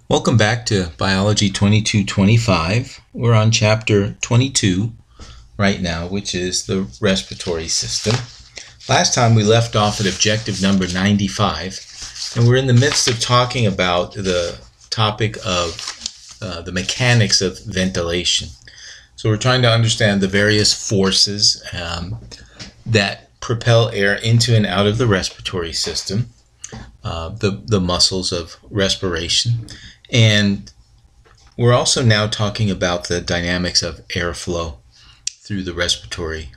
Welcome back to Biology 2225. We're on chapter 22 right now, which is the respiratory system. Last time we left off at objective number 95, and we're in the midst of talking about the topic of the mechanics of ventilation. So we're trying to understand the various forces that propel air into and out of the respiratory system, the muscles of respiration. And we're also now talking about the dynamics of airflow through the respiratory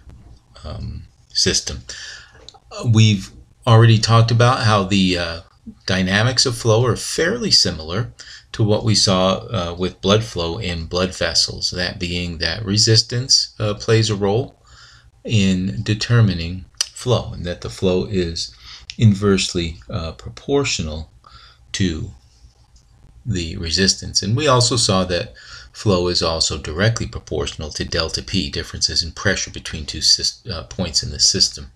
system. We've already talked about how the dynamics of flow are fairly similar to what we saw with blood flow in blood vessels, that being that resistance plays a role in determining flow, and that the flow is inversely proportional to the resistance. And we also saw that flow is also directly proportional to delta P, differences in pressure between two points in the system.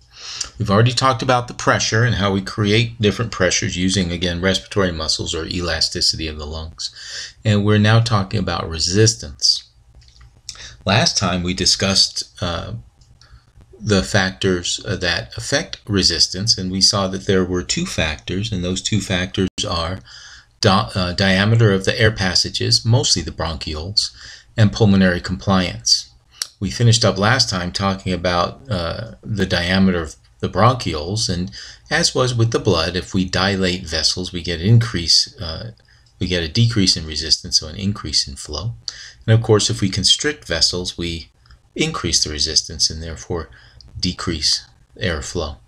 We've already talked about the pressure and how we create different pressures using, again, respiratory muscles or elasticity of the lungs. And we're now talking about resistance. Last time we discussed the factors that affect resistance, and we saw that there were two factors, and those two factors are diameter of the air passages, mostly the bronchioles, and pulmonary compliance. We finished up last time talking about the diameter of the bronchioles, and as was with the blood, if we dilate vessels, we get a decrease in resistance, so an increase in flow. And of course, if we constrict vessels, we increase the resistance and therefore decrease airflow.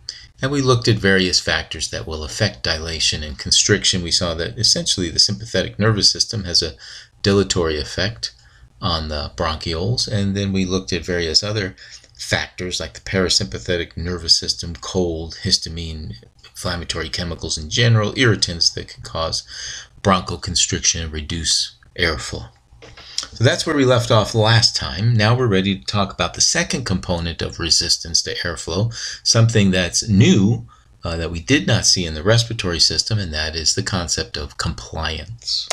And we looked at various factors that will affect dilation and constriction. We saw that essentially the sympathetic nervous system has a dilatory effect on the bronchioles. And then we looked at various other factors like the parasympathetic nervous system, cold, histamine, inflammatory chemicals in general, irritants that can cause bronchoconstriction and reduce airflow. So that's where we left off last time. Now we're ready to talk about the second component of resistance to airflow, something that's new that we did not see in the respiratory system, and that is the concept of compliance.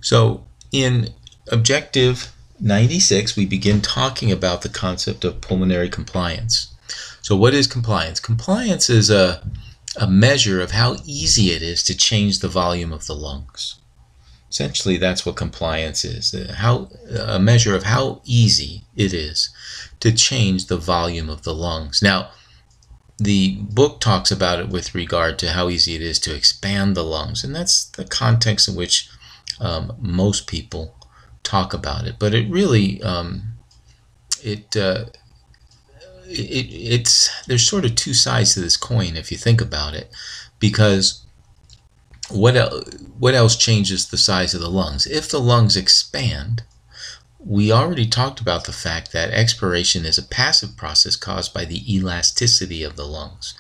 So in objective 96, we begin talking about the concept of pulmonary compliance. So what is compliance? Compliance is a measure of how easy it is to change the volume of the lungs. Essentially, that's what compliance is, a measure of how easy it is to change the volume of the lungs. Now, the book talks about it with regard to how easy it is to expand the lungs, and that's the context in which most people talk about it. But it really, there's sort of two sides to this coin if you think about it, because what else changes the size of the lungs? If the lungs expand, we already talked about the fact that expiration is a passive process caused by the elasticity of the lungs.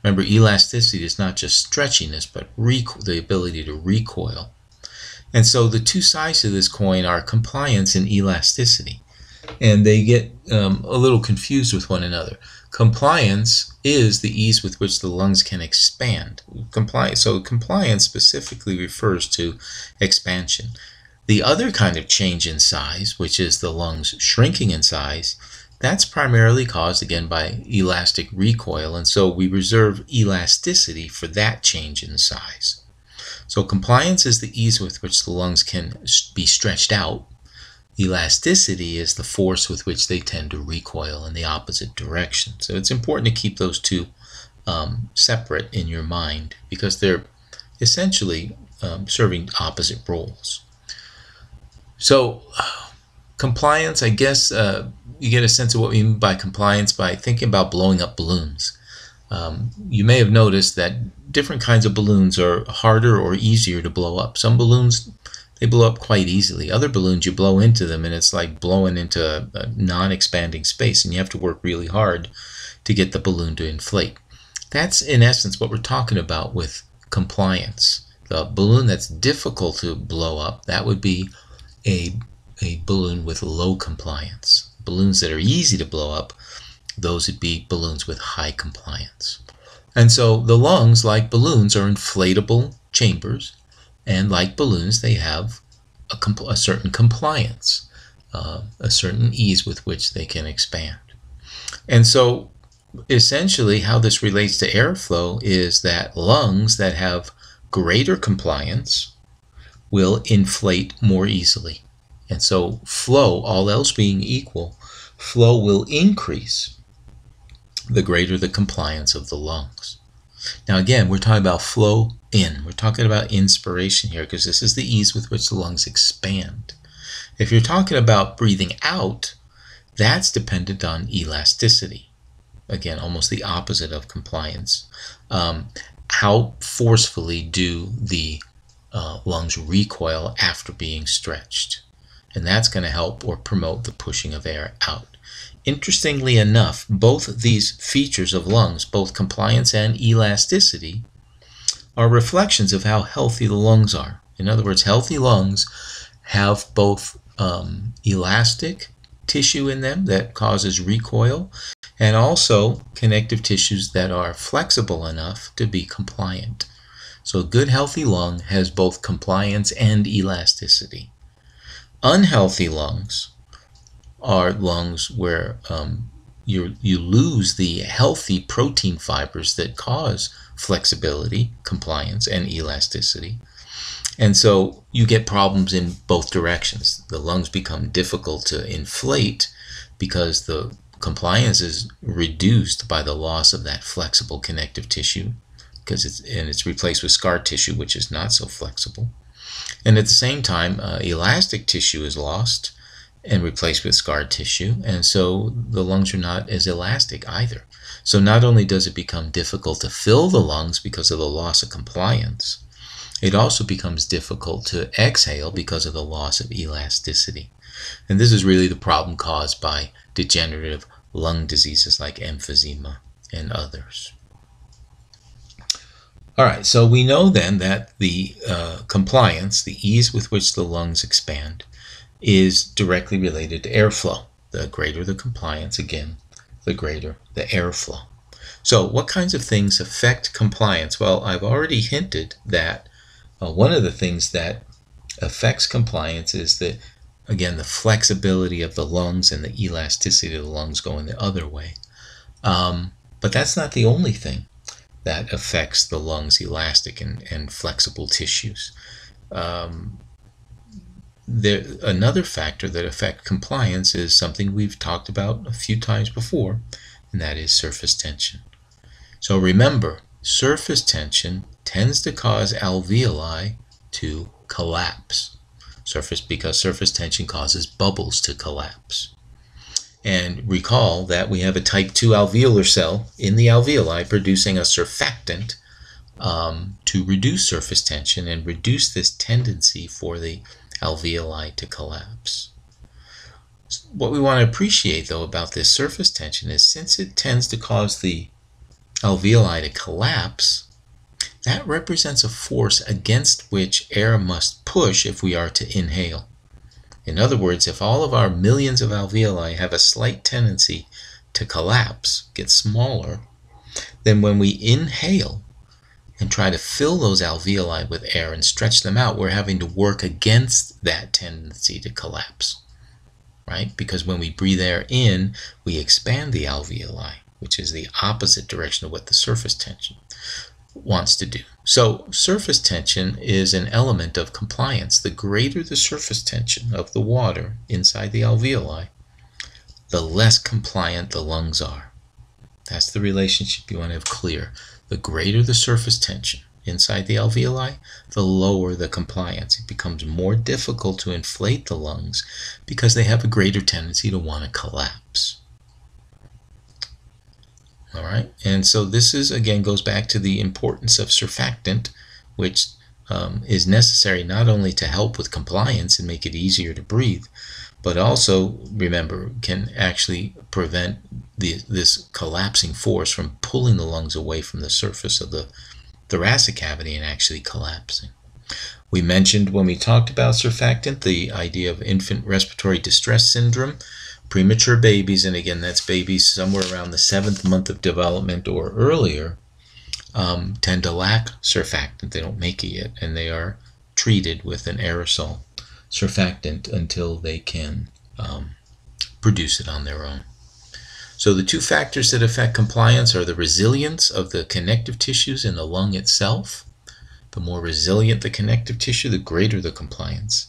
Remember, elasticity is not just stretchiness, but the ability to recoil. And so the two sides of this coin are compliance and elasticity. And they get a little confused with one another. Compliance is the ease with which the lungs can expand. So compliance specifically refers to expansion. The other kind of change in size, which is the lungs shrinking in size, that's primarily caused, again, by elastic recoil, and so we reserve elasticity for that change in size. So compliance is the ease with which the lungs can be stretched out. Elasticity is the force with which they tend to recoil in the opposite direction. So it's important to keep those two separate in your mind, because they're essentially serving opposite roles. So compliance, I guess you get a sense of what we mean by compliance by thinking about blowing up balloons. You may have noticed that different kinds of balloons are harder or easier to blow up. Some balloons, they blow up quite easily. Other balloons, you blow into them and it's like blowing into a non-expanding space, and you have to work really hard to get the balloon to inflate. That's in essence what we're talking about with compliance. The balloon that's difficult to blow up, that would be a balloon with low compliance. Balloons that are easy to blow up, those would be balloons with high compliance. And so the lungs, like balloons, are inflatable chambers, and like balloons, they have a certain compliance, a certain ease with which they can expand. And so essentially how this relates to airflow is that lungs that have greater compliance will inflate more easily. And so flow, all else being equal, flow will increase the greater the compliance of the lungs. Now again, we're talking about flow in. We're talking about inspiration here because this is the ease with which the lungs expand. If you're talking about breathing out, that's dependent on elasticity. Again, almost the opposite of compliance. How forcefully do the lungs recoil after being stretched? And that's going to help or promote the pushing of air out. Interestingly enough, both of these features of lungs, both compliance and elasticity, are reflections of how healthy the lungs are. In other words, healthy lungs have both elastic tissue in them that causes recoil, and also connective tissues that are flexible enough to be compliant. So a good healthy lung has both compliance and elasticity. Unhealthy lungs are lungs where you lose the healthy protein fibers that cause flexibility, compliance, and elasticity. And so you get problems in both directions. The lungs become difficult to inflate because the compliance is reduced by the loss of that flexible connective tissue, because it's replaced with scar tissue, which is not so flexible. And at the same time, elastic tissue is lost and replaced with scar tissue, and so the lungs are not as elastic either. So not only does it become difficult to fill the lungs because of the loss of compliance, it also becomes difficult to exhale because of the loss of elasticity. And this is really the problem caused by degenerative lung diseases like emphysema and others. All right, so we know then that the compliance, the ease with which the lungs expand, is directly related to airflow. The greater the compliance, again, the greater the airflow. So what kinds of things affect compliance? Well, I've already hinted that one of the things that affects compliance is that, again, the flexibility of the lungs and the elasticity of the lungs going the other way. But that's not the only thing that affects the lungs' elastic and flexible tissues. Another factor that affects compliance is something we've talked about a few times before, and that is surface tension. So remember, surface tension tends to cause alveoli to collapse. Because surface tension causes bubbles to collapse. And recall that we have a type 2 alveolar cell in the alveoli producing a surfactant to reduce surface tension and reduce this tendency for the alveoli to collapse. What we want to appreciate, though, about this surface tension is since it tends to cause the alveoli to collapse, that represents a force against which air must push if we are to inhale. In other words, if all of our millions of alveoli have a slight tendency to collapse, get smaller, then when we inhale and try to fill those alveoli with air and stretch them out, we're having to work against that tendency to collapse, right? Because when we breathe air in, we expand the alveoli, which is the opposite direction of what the surface tension wants to do. So surface tension is an element of compliance. The greater the surface tension of the water inside the alveoli, the less compliant the lungs are. That's the relationship you want to have clear. The greater the surface tension inside the alveoli, the lower the compliance. It becomes more difficult to inflate the lungs because they have a greater tendency to want to collapse. All right, and so this is, again, goes back to the importance of surfactant, which is necessary not only to help with compliance and make it easier to breathe, but also, remember, can actually prevent this collapsing force from pulling the lungs away from the surface of the thoracic cavity and actually collapsing. We mentioned when we talked about surfactant the idea of infant respiratory distress syndrome, premature babies, and again, that's babies somewhere around the 7th month of development or earlier, tend to lack surfactant. They don't make it yet, and they are treated with an aerosol surfactant until they can produce it on their own. So the two factors that affect compliance are the resilience of the connective tissues in the lung itself. The more resilient the connective tissue, the greater the compliance.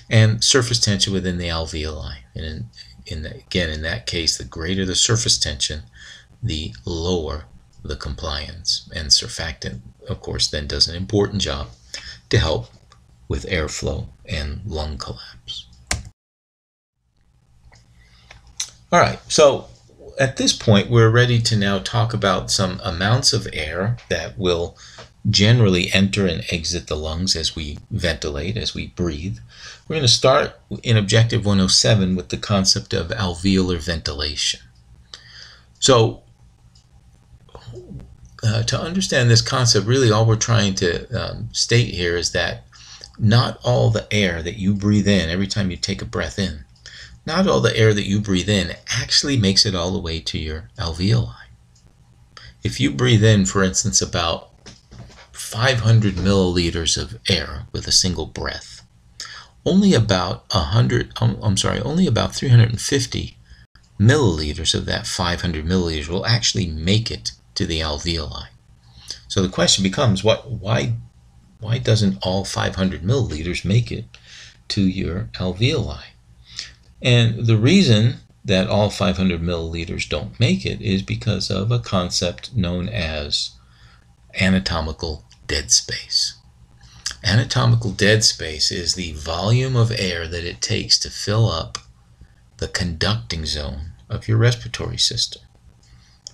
And surface tension within the alveoli. And again, in that case, the greater the surface tension, the lower the compliance. And surfactant, of course, then does an important job to help with airflow and lung collapse. All right, so at this point, we're ready to now talk about some amounts of air that will generally enter and exit the lungs as we ventilate, as we breathe. We're going to start in Objective 107 with the concept of alveolar ventilation. So, to understand this concept, really all we're trying to state here is that not all the air that you breathe in every time you take a breath in, not all the air that you breathe in actually makes it all the way to your alveoli. If you breathe in, for instance, about 500 milliliters of air with a single breath, only about 350 milliliters of that 500 milliliters will actually make it to the alveoli. So the question becomes, why doesn't all 500 milliliters make it to your alveoli? And the reason that all 500 milliliters don't make it is because of a concept known as anatomical dead space. Anatomical dead space is the volume of air that it takes to fill up the conducting zone of your respiratory system.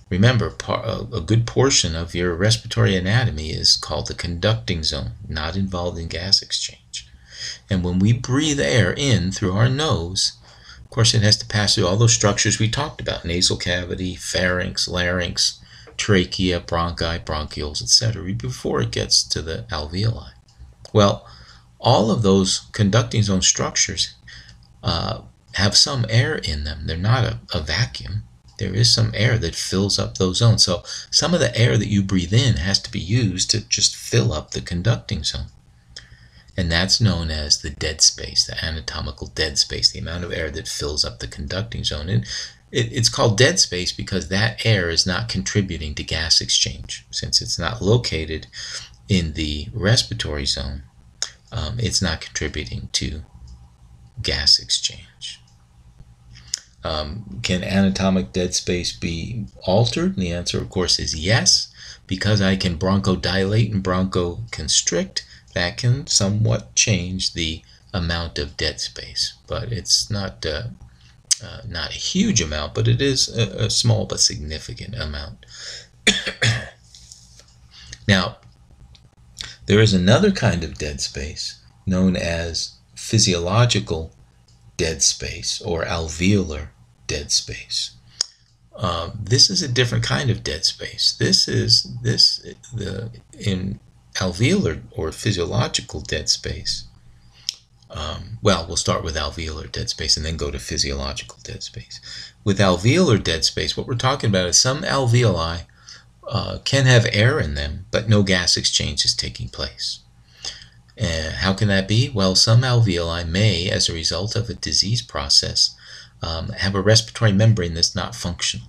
Remember, a good portion of your respiratory anatomy is called the conducting zone, not involved in gas exchange. And when we breathe air in through our nose, of course it has to pass through all those structures we talked about: nasal cavity, pharynx, larynx, trachea, bronchi, bronchioles, etc., before it gets to the alveoli. Well, all of those conducting zone structures have some air in them. They're not a vacuum. There is some air that fills up those zones. So some of the air that you breathe in has to be used to just fill up the conducting zone. And that's known as the dead space, the anatomical dead space, the amount of air that fills up the conducting zone. And it's called dead space because that air is not contributing to gas exchange. Since it's not located in the respiratory zone, it's not contributing to gas exchange. Can anatomic dead space be altered? And the answer, of course, is yes. Because I can bronchodilate and bronchoconstrict, that can somewhat change the amount of dead space. But it's not a huge amount, but it is a small but significant amount. Now, there is another kind of dead space known as physiological dead space or alveolar dead space. This is a different kind of dead space. In alveolar or physiological dead space. Well, we'll start with alveolar dead space and then go to physiological dead space. With alveolar dead space, what we're talking about is some alveoli can have air in them, but no gas exchange is taking place. How can that be? Well, some alveoli may, as a result of a disease process, have a respiratory membrane that's not functional.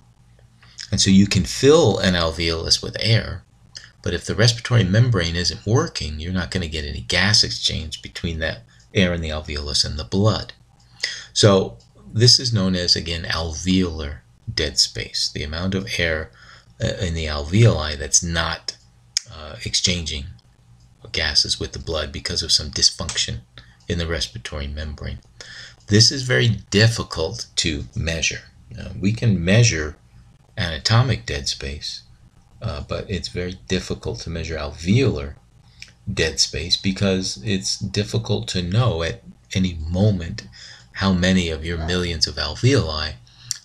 And so you can fill an alveolus with air, but if the respiratory membrane isn't working, you're not going to get any gas exchange between that air in the alveolus and the blood. So this is known as, again, alveolar dead space, the amount of air in the alveoli that's not exchanging gases with the blood because of some dysfunction in the respiratory membrane. This is very difficult to measure. We can measure anatomic dead space, but it's very difficult to measure alveolar dead space because it's difficult to know at any moment how many of your millions of alveoli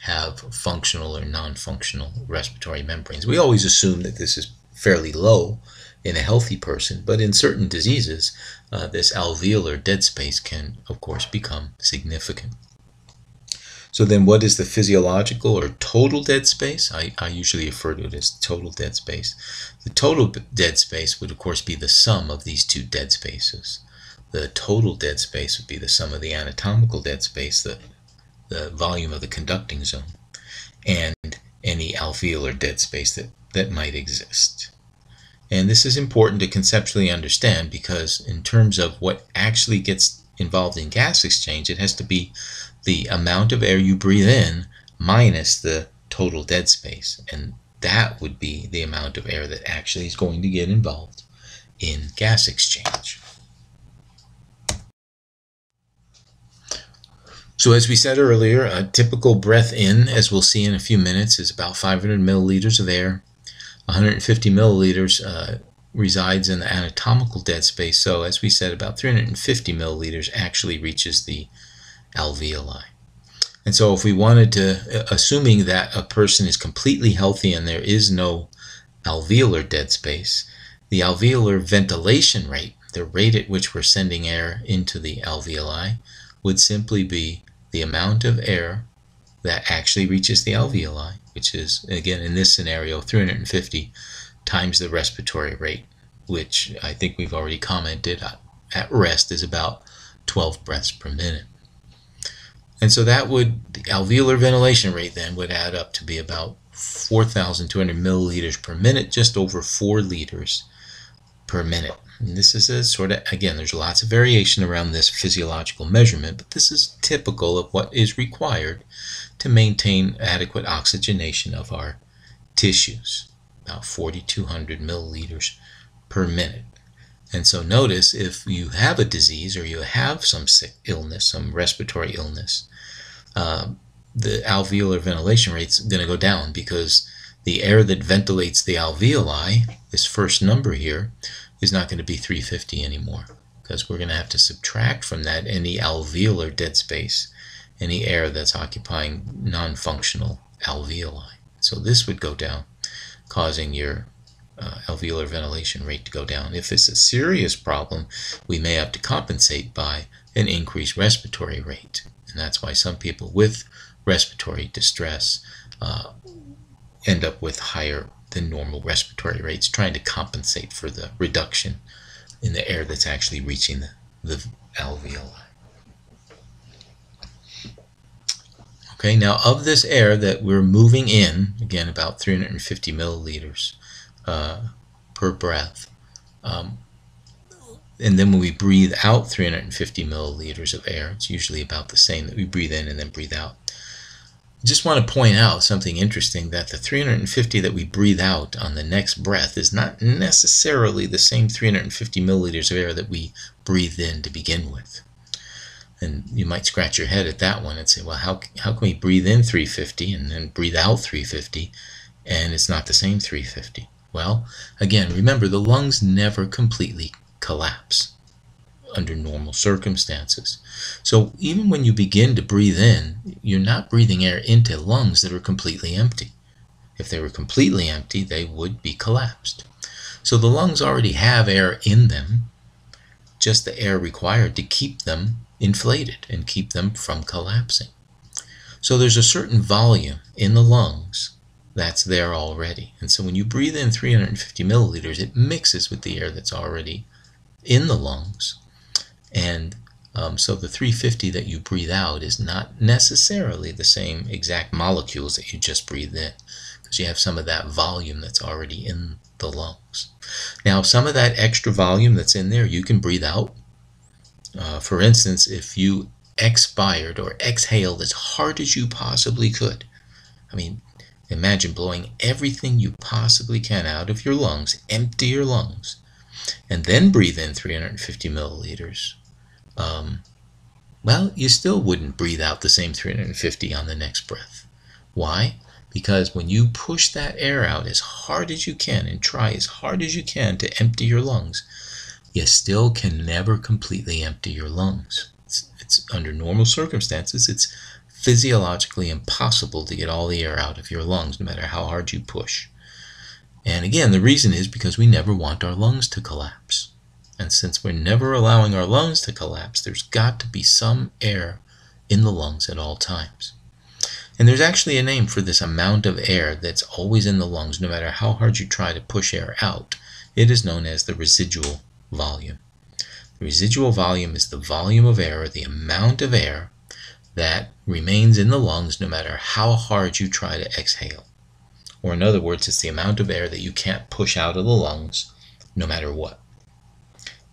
have functional or non-functional respiratory membranes. We always assume that this is fairly low in a healthy person, but in certain diseases, this alveolar dead space can, of course, become significant. So then what is the physiological or total dead space? I usually refer to it as total dead space. The total dead space would of course be the sum of these two dead spaces. The total dead space would be the sum of the anatomical dead space, the volume of the conducting zone, and any alveolar dead space that might exist. And this is important to conceptually understand, because in terms of what actually gets involved in gas exchange, it has to be the amount of air you breathe in minus the total dead space. And that would be the amount of air that actually is going to get involved in gas exchange. So as we said earlier, a typical breath in, as we'll see in a few minutes, is about 500 milliliters of air. 150 milliliters resides in the anatomical dead space. So as we said, about 350 milliliters actually reaches the alveoli. And so if we wanted to, assuming that a person is completely healthy and there is no alveolar dead space, the alveolar ventilation rate, the rate at which we're sending air into the alveoli, would simply be the amount of air that actually reaches the alveoli, which is, again, in this scenario, 350 times the respiratory rate, which I think we've already commented at rest is about 12 breaths per minute. And so that would, the alveolar ventilation rate then would add up to be about 4,200 milliliters per minute, just over 4 liters per minute. And this is a sort of, again, there's lots of variation around this physiological measurement, but this is typical of what is required to maintain adequate oxygenation of our tissues, about 4,200 milliliters per minute. And so notice, if you have a disease or you have some sick illness, some respiratory illness, the alveolar ventilation rate is going to go down, because the air that ventilates the alveoli, this first number here, is not going to be 350 anymore, because we're going to have to subtract from that any alveolar dead space, any air that's occupying non-functional alveoli. So this would go down, causing your alveolar ventilation rate to go down. If it's a serious problem, we may have to compensate by an increased respiratory rate. And that's why some people with respiratory distress end up with higher than normal respiratory rates, trying to compensate for the reduction in the air that's actually reaching the alveoli. Okay, now of this air that we're moving in, again about 350 milliliters per breath, and then when we breathe out 350 milliliters of air, it's usually about the same that we breathe in and then breathe out. I just want to point out something interesting, that the 350 that we breathe out on the next breath is not necessarily the same 350 milliliters of air that we breathed in to begin with. And you might scratch your head at that one and say, well, how can we breathe in 350 and then breathe out 350 and it's not the same 350? Well, again, remember, the lungs never completely collapse under normal circumstances. So even when you begin to breathe in, you're not breathing air into lungs that are completely empty. If they were completely empty, they would be collapsed. So the lungs already have air in them, just the air required to keep them inflated and keep them from collapsing. So there's a certain volume in the lungs that's there already. And so when you breathe in 350 milliliters, it mixes with the air that's already in the lungs. And so the 350 that you breathe out is not necessarily the same exact molecules that you just breathed in, because you have some of that volume that's already in the lungs. Now, some of that extra volume that's in there, you can breathe out. For instance, if you expired or exhaled as hard as you possibly could, I mean, imagine blowing everything you possibly can out of your lungs, empty your lungs, and then breathe in 350 milliliters. Well, you still wouldn't breathe out the same 350 on the next breath. Why? Because when you push that air out as hard as you can and try as hard as you can to empty your lungs, you still can never completely empty your lungs. It's under normal circumstances, it's physiologically impossible to get all the air out of your lungs, no matter how hard you push. And again, the reason is because we never want our lungs to collapse. And since we're never allowing our lungs to collapse, there's got to be some air in the lungs at all times. And there's actually a name for this amount of air that's always in the lungs, no matter how hard you try to push air out. It is known as the residual volume. The residual volume is the volume of air, or the amount of air that remains in the lungs no matter how hard you try to exhale. Or in other words, it's the amount of air that you can't push out of the lungs no matter what.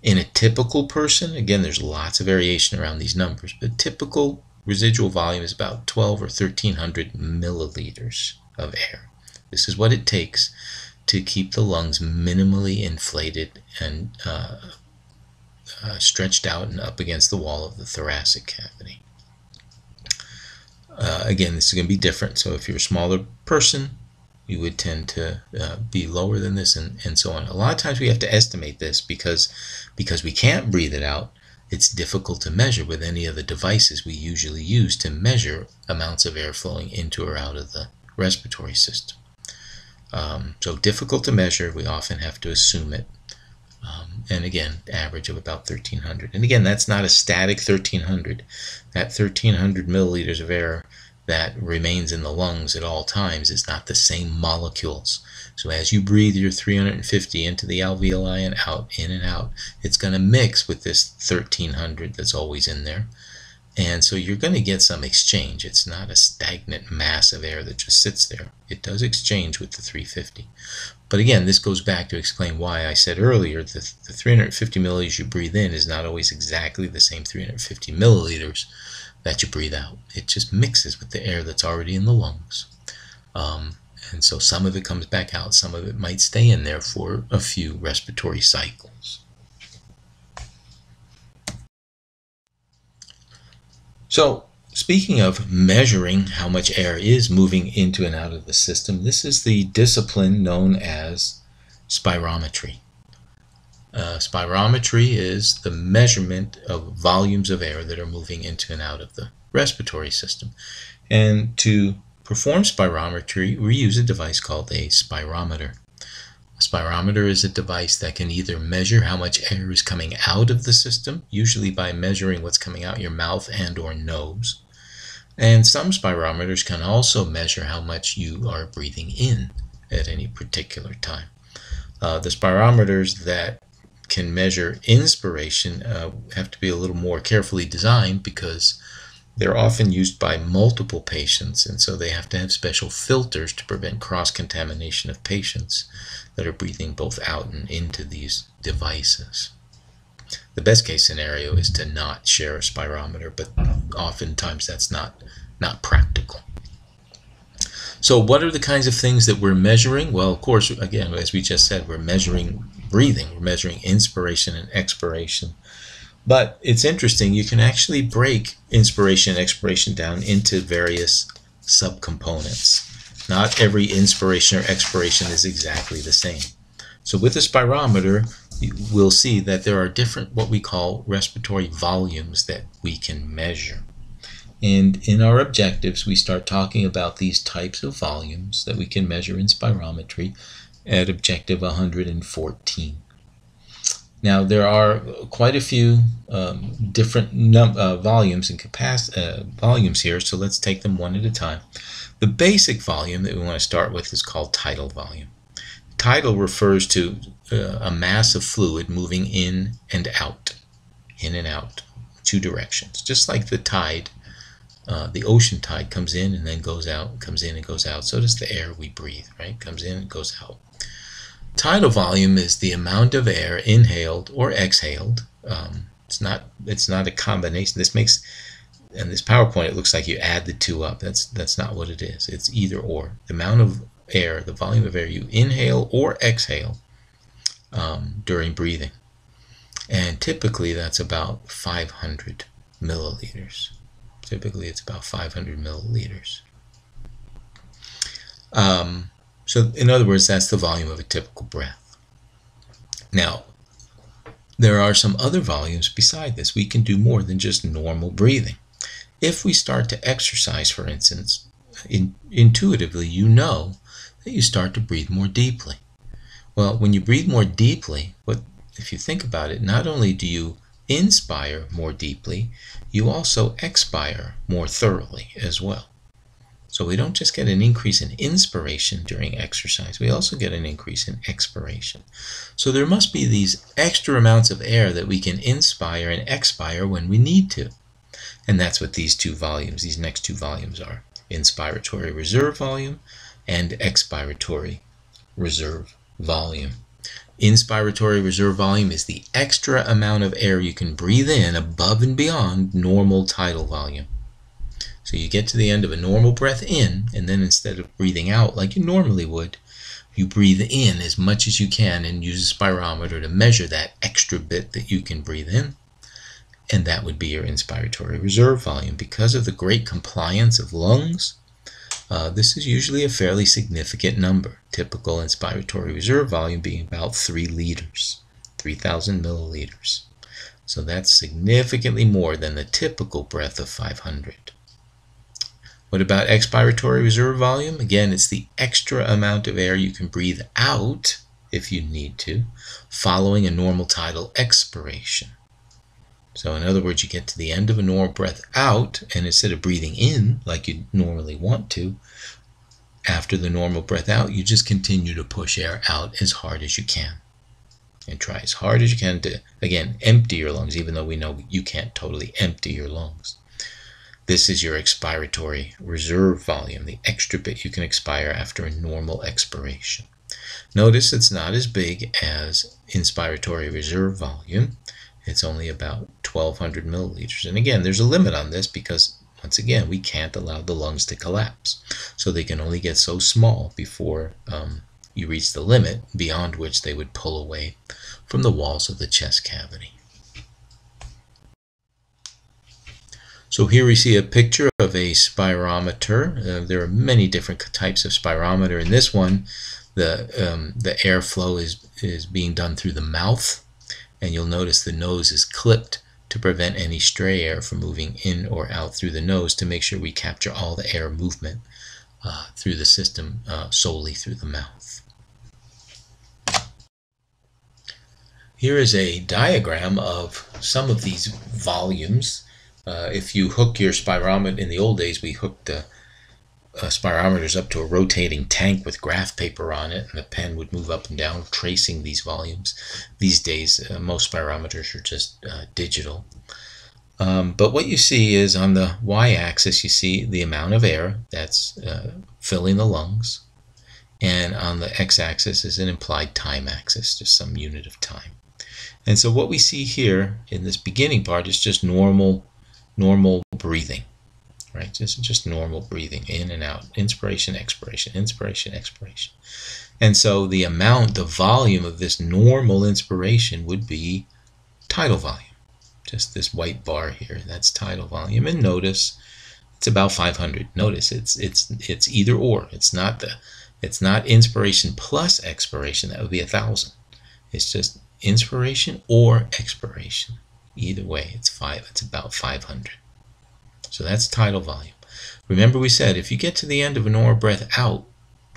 In a typical person, again, there's lots of variation around these numbers, but typical residual volume is about 12 or 1300 milliliters of air. This is what it takes to keep the lungs minimally inflated and stretched out and up against the wall of the thoracic cavity. Again, this is going to be different. So if you're a smaller person, you would tend to be lower than this, and so on. A lot of times we have to estimate this because we can't breathe it out. It's difficult to measure with any of the devices we usually use to measure amounts of air flowing into or out of the respiratory system. So difficult to measure. We often have to assume it. And again, average of about 1300. And again, that's not a static 1300. That 1300 milliliters of air that remains in the lungs at all times is not the same molecules. So as you breathe your 350 into the alveoli and out, in and out, it's going to mix with this 1300 that's always in there. And so you're going to get some exchange. It's not a stagnant mass of air that just sits there. It does exchange with the 350. But again, this goes back to explain why I said earlier that the 350 milliliters you breathe in is not always exactly the same 350 milliliters that you breathe out. It just mixes with the air that's already in the lungs. And so some of it comes back out, some of it might stay in there for a few respiratory cycles. So speaking of measuring how much air is moving into and out of the system, this is the discipline known as spirometry. Spirometry is the measurement of volumes of air that are moving into and out of the respiratory system. And to perform spirometry, we use a device called a spirometer. A spirometer is a device that can either measure how much air is coming out of the system, usually by measuring what's coming out your mouth and or nose. And some spirometers can also measure how much you are breathing in at any particular time. The spirometers that can measure inspiration have to be a little more carefully designed because they're often used by multiple patients, and so they have to have special filters to prevent cross-contamination of patients that are breathing both out and into these devices. The best case scenario is to not share a spirometer, but oftentimes that's not practical. So what are the kinds of things that we're measuring? Well, of course, again, as we just said, we're measuring breathing. We're measuring inspiration and expiration. But it's interesting, you can actually break inspiration and expiration down into various subcomponents. Not every inspiration or expiration is exactly the same. So with the spirometer, we'll see that there are different, what we call respiratory volumes that we can measure. And in our objectives, we start talking about these types of volumes that we can measure in spirometry at objective 114. Now, there are quite a few different volumes and volumes here, so let's take them one at a time. The basic volume that we want to start with is called tidal volume. Tidal refers to a mass of fluid moving in and out, two directions, just like the tide. The ocean tide comes in and then goes out, comes in and goes out. So does the air we breathe, right? Comes in and goes out. Tidal volume is the amount of air inhaled or exhaled. It's not a combination. This makes, in this PowerPoint, it looks like you add the two up. That's not what it is. It's either or. The amount of air, the volume of air you inhale or exhale during breathing. And typically that's about 500 milliliters. Typically it's about 500 milliliters. So in other words, that's the volume of a typical breath. Now, there are some other volumes beside this. We can do more than just normal breathing. If we start to exercise, for instance, intuitively you know that you start to breathe more deeply. Well, when you breathe more deeply, if you think about it, not only do you inspire more deeply, you also expire more thoroughly as well. So we don't just get an increase in inspiration during exercise, we also get an increase in expiration. So there must be these extra amounts of air that we can inspire and expire when we need to. And that's what these next two volumes are. Inspiratory reserve volume and expiratory reserve volume. Inspiratory reserve volume is the extra amount of air you can breathe in above and beyond normal tidal volume. So you get to the end of a normal breath in, and then instead of breathing out like you normally would, you breathe in as much as you can and use a spirometer to measure that extra bit that you can breathe in. And that would be your inspiratory reserve volume. Because of the great compliance of lungs, this is usually a fairly significant number. Typical inspiratory reserve volume being about 3 liters, 3,000 milliliters. So that's significantly more than the typical breath of 500. What about expiratory reserve volume? Again, it's the extra amount of air you can breathe out, if you need to, following a normal tidal expiration. So in other words, you get to the end of a normal breath out, and instead of breathing in like you normally want to, after the normal breath out, you just continue to push air out as hard as you can. And try as hard as you can to, again, empty your lungs, even though we know you can't totally empty your lungs. This is your expiratory reserve volume, the extra bit you can expire after a normal expiration. Notice it's not as big as inspiratory reserve volume. It's only about 1,200 milliliters. And again, there's a limit on this because, once again, we can't allow the lungs to collapse. So they can only get so small before you reach the limit beyond which they would pull away from the walls of the chest cavity. So here we see a picture of a spirometer. There are many different types of spirometer. In this one, the airflow is being done through the mouth. And you'll notice the nose is clipped to prevent any stray air from moving in or out through the nose, to make sure we capture all the air movement through the system solely through the mouth. Here is a diagram of some of these volumes. If you hook your spirometer, in the old days we hooked spirometers up to a rotating tank with graph paper on it, and the pen would move up and down tracing these volumes. These days most spirometers are just digital. But what you see is on the y-axis you see the amount of air that's filling the lungs, and on the x-axis is an implied time axis, just some unit of time. And so what we see here in this beginning part is just normal breathing. Right? Just normal breathing in and out, inspiration, expiration, inspiration, expiration. And so the volume of this normal inspiration would be tidal volume. Just this white bar here, that's tidal volume. And notice it's about 500. Notice it's either or. It's not inspiration plus expiration. That would be 1,000. It's just inspiration or expiration. Either way, it's about 500. So that's tidal volume. Remember we said if you get to the end of a normal breath out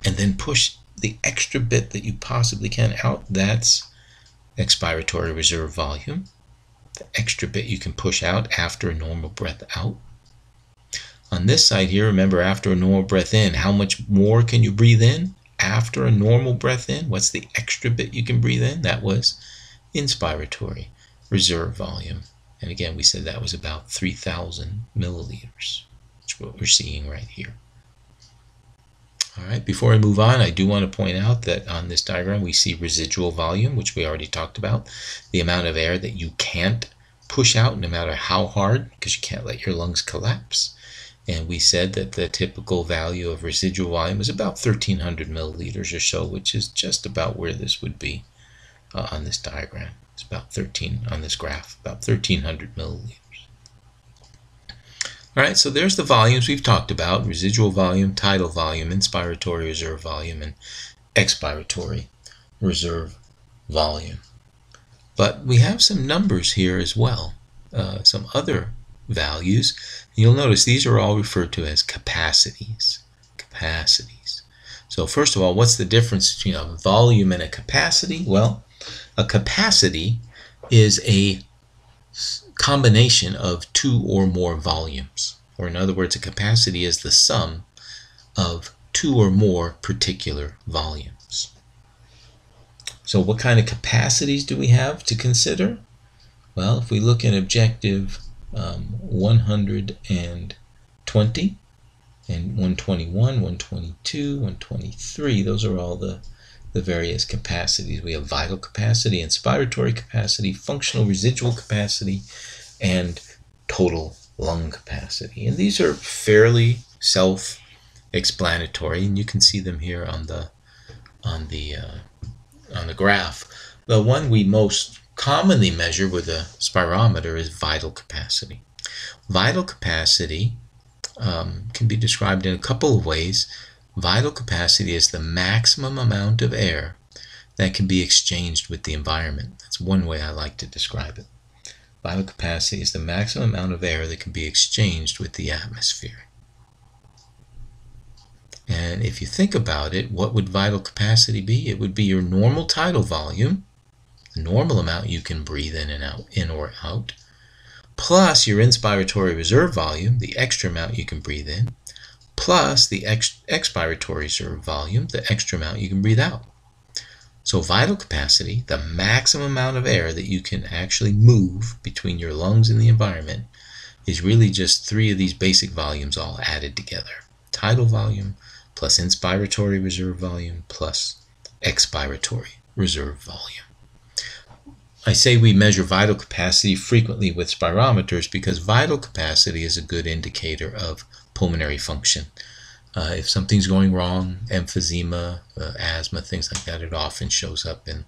and then push the extra bit that you possibly can out, that's expiratory reserve volume. The extra bit you can push out after a normal breath out. On this side here, remember after a normal breath in, how much more can you breathe in after a normal breath in? What's the extra bit you can breathe in? That was inspiratory reserve volume. And again, we said that was about 3,000 milliliters, which is what we're seeing right here. All right, before I move on, I do want to point out that on this diagram we see residual volume, which we already talked about, the amount of air that you can't push out no matter how hard, because you can't let your lungs collapse. And we said that the typical value of residual volume is about 1,300 milliliters or so, which is just about where this would be on this diagram. It's about 13 on this graph, about 1,300 milliliters. All right, so there's the volumes we've talked about: residual volume, tidal volume, inspiratory reserve volume, and expiratory reserve volume. But we have some numbers here as well, some other values. You'll notice these are all referred to as capacities. Capacities. So first of all, what's the difference between a volume and a capacity? Well, a capacity is a combination of two or more volumes. Or in other words, a capacity is the sum of two or more particular volumes. So what kind of capacities do we have to consider? Well, if we look at objective 120 and 121, 122, 123, those are all the various capacities. We have vital capacity, inspiratory capacity, functional residual capacity, and total lung capacity. And these are fairly self-explanatory, and you can see them here on the graph. The one we most commonly measure with a spirometer is vital capacity. Vital capacity can be described in a couple of ways. Vital capacity is the maximum amount of air that can be exchanged with the environment. That's one way I like to describe it. Vital capacity is the maximum amount of air that can be exchanged with the atmosphere. And if you think about it, what would vital capacity be? It would be your normal tidal volume, the normal amount you can breathe in and out, in or out, plus your inspiratory reserve volume, the extra amount you can breathe in, plus the expiratory reserve volume, the extra amount you can breathe out. So vital capacity, the maximum amount of air that you can actually move between your lungs and the environment, is really just three of these basic volumes all added together. Tidal volume plus inspiratory reserve volume plus expiratory reserve volume. I say we measure vital capacity frequently with spirometers because vital capacity is a good indicator of pulmonary function. If something's going wrong, emphysema, asthma, things like that, it often shows up in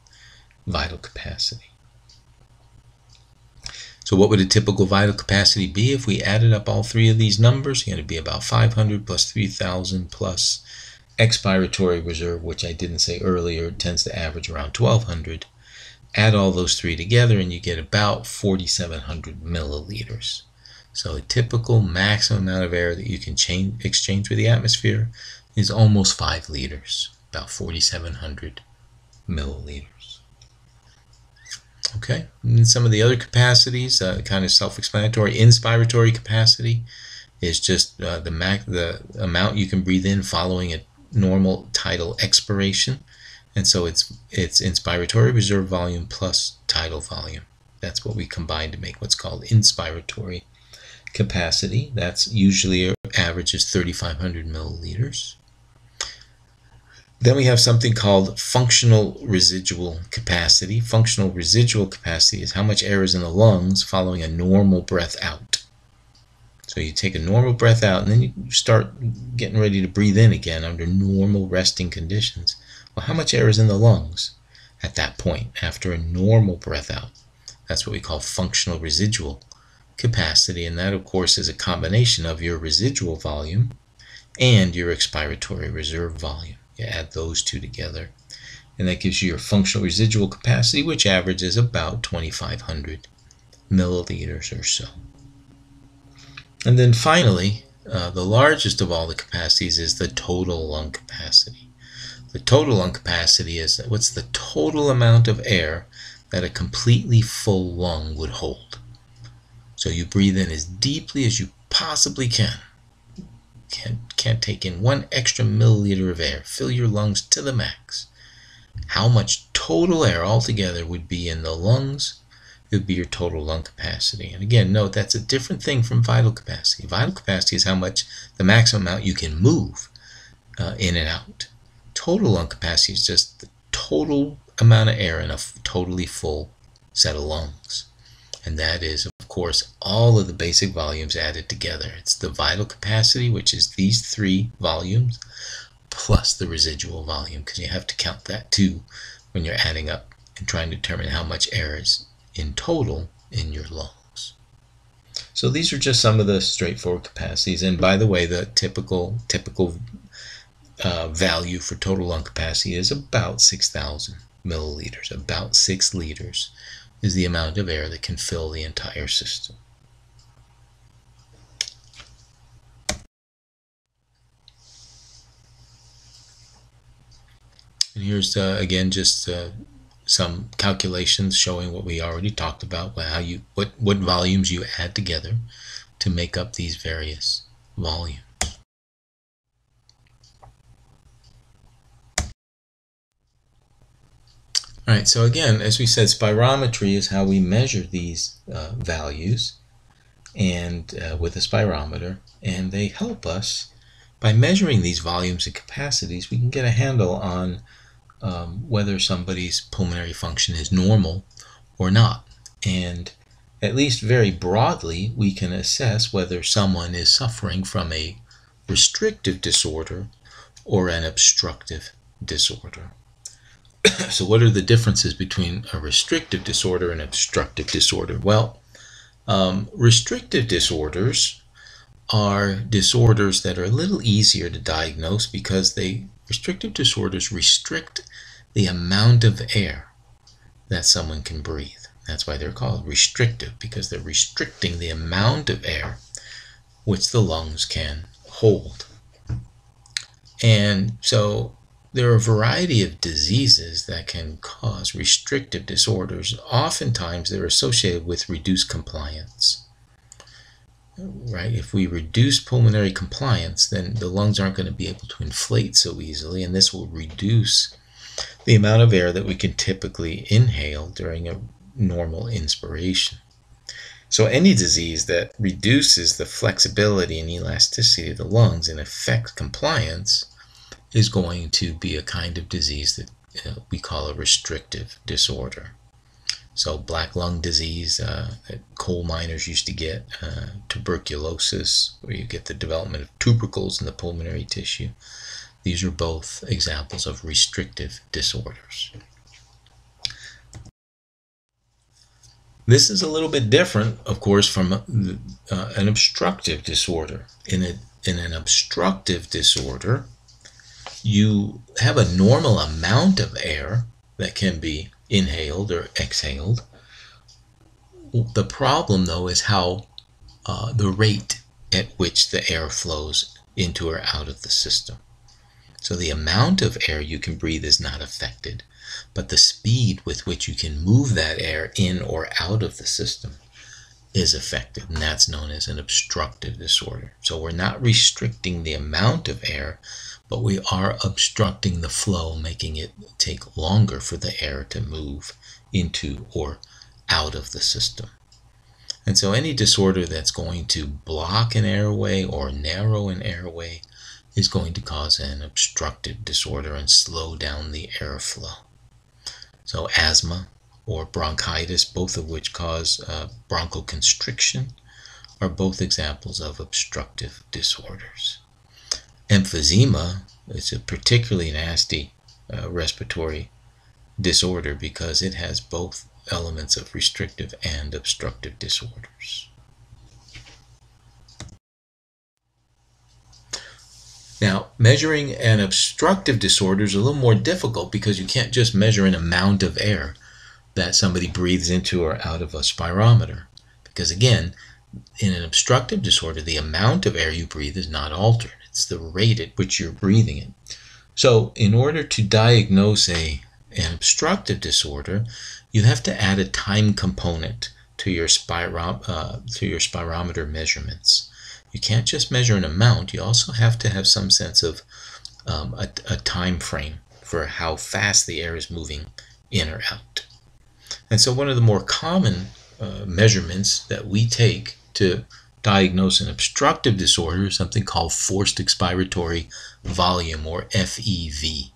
vital capacity. So what would a typical vital capacity be if we added up all three of these numbers? It's going to be about 500 plus 3,000 plus expiratory reserve, which I didn't say earlier, it tends to average around 1,200. Add all those three together and you get about 4,700 milliliters. So a typical maximum amount of air that you can exchange with the atmosphere is almost 5 liters, about 4,700 milliliters. Okay, and some of the other capacities, kind of self-explanatory. Inspiratory capacity is just the amount you can breathe in following a normal tidal expiration. And so it's inspiratory reserve volume plus tidal volume. That's what we combine to make what's called inspiratory capacity. That's usually averages 3,500 milliliters. Then we have something called functional residual capacity. Functional residual capacity is how much air is in the lungs following a normal breath out. So you take a normal breath out and then you start getting ready to breathe in again under normal resting conditions. Well, how much air is in the lungs at that point after a normal breath out? That's what we call functional residual capacity, and that of course is a combination of your residual volume and your expiratory reserve volume. You add those two together and that gives you your functional residual capacity, which averages about 2,500 milliliters or so. And then finally, the largest of all the capacities is the total lung capacity. The total lung capacity is what's the total amount of air that a completely full lung would hold. So you breathe in as deeply as you possibly can. Can't take in 1 extra milliliter of air. Fill your lungs to the max. How much total air altogether would be in the lungs? It would be your total lung capacity. And again, note that's a different thing from vital capacity. Vital capacity is how much, the maximum amount you can move in and out. Total lung capacity is just the total amount of air in a totally full set of lungs. And that is, of course, all of the basic volumes added together. It's the vital capacity, which is these 3 volumes, plus the residual volume, because you have to count that too when you're adding up and trying to determine how much air is in total in your lungs. So these are just some of the straightforward capacities. And by the way, the typical value for total lung capacity is about 6,000 milliliters. About 6 liters is the amount of air that can fill the entire system. And here's again just some calculations showing what we already talked about, what volumes you add together to make up these various volumes. All right, so again, as we said, spirometry is how we measure these values and with a spirometer, and they help us by measuring these volumes and capacities. We can get a handle on whether somebody's pulmonary function is normal or not, and at least very broadly we can assess whether someone is suffering from a restrictive disorder or an obstructive disorder. So what are the differences between a restrictive disorder and obstructive disorder? Well, restrictive disorders are disorders that are a little easier to diagnose because restrictive disorders restrict the amount of air that someone can breathe. That's why they're called restrictive, because they're restricting the amount of air which the lungs can hold. And so there are a variety of diseases that can cause restrictive disorders. Oftentimes they're associated with reduced compliance. Right? If we reduce pulmonary compliance, then the lungs aren't going to be able to inflate so easily, and this will reduce the amount of air that we can typically inhale during a normal inspiration. So any disease that reduces the flexibility and elasticity of the lungs and affects compliance is going to be a kind of disease that we call a restrictive disorder. So black lung disease that coal miners used to get, tuberculosis, where you get the development of tubercles in the pulmonary tissue. These are both examples of restrictive disorders. This is a little bit different, of course, from an obstructive disorder. In an obstructive disorder, you have a normal amount of air that can be inhaled or exhaled. The problem, though, is how the rate at which the air flows into or out of the system. So the amount of air you can breathe is not affected, but the speed with which you can move that air in or out of the system is affected, and that's known as an obstructive disorder. So we're not restricting the amount of air, but we are obstructing the flow, making it take longer for the air to move into or out of the system. And so any disorder that's going to block an airway or narrow an airway is going to cause an obstructive disorder and slow down the airflow. So asthma or bronchitis, both of which cause bronchoconstriction, are both examples of obstructive disorders. Emphysema is a particularly nasty respiratory disorder because it has both elements of restrictive and obstructive disorders. Now, measuring an obstructive disorder is a little more difficult because you can't just measure an amount of air that somebody breathes into or out of a spirometer. Because again, in an obstructive disorder, the amount of air you breathe is not altered. It's the rate at which you're breathing it. So in order to diagnose an obstructive disorder, you have to add a time component to your spirometer measurements. You can't just measure an amount. You also have to have some sense of a time frame for how fast the air is moving in or out. And so one of the more common measurements that we take to diagnose an obstructive disorder is something called forced expiratory volume, or FEV.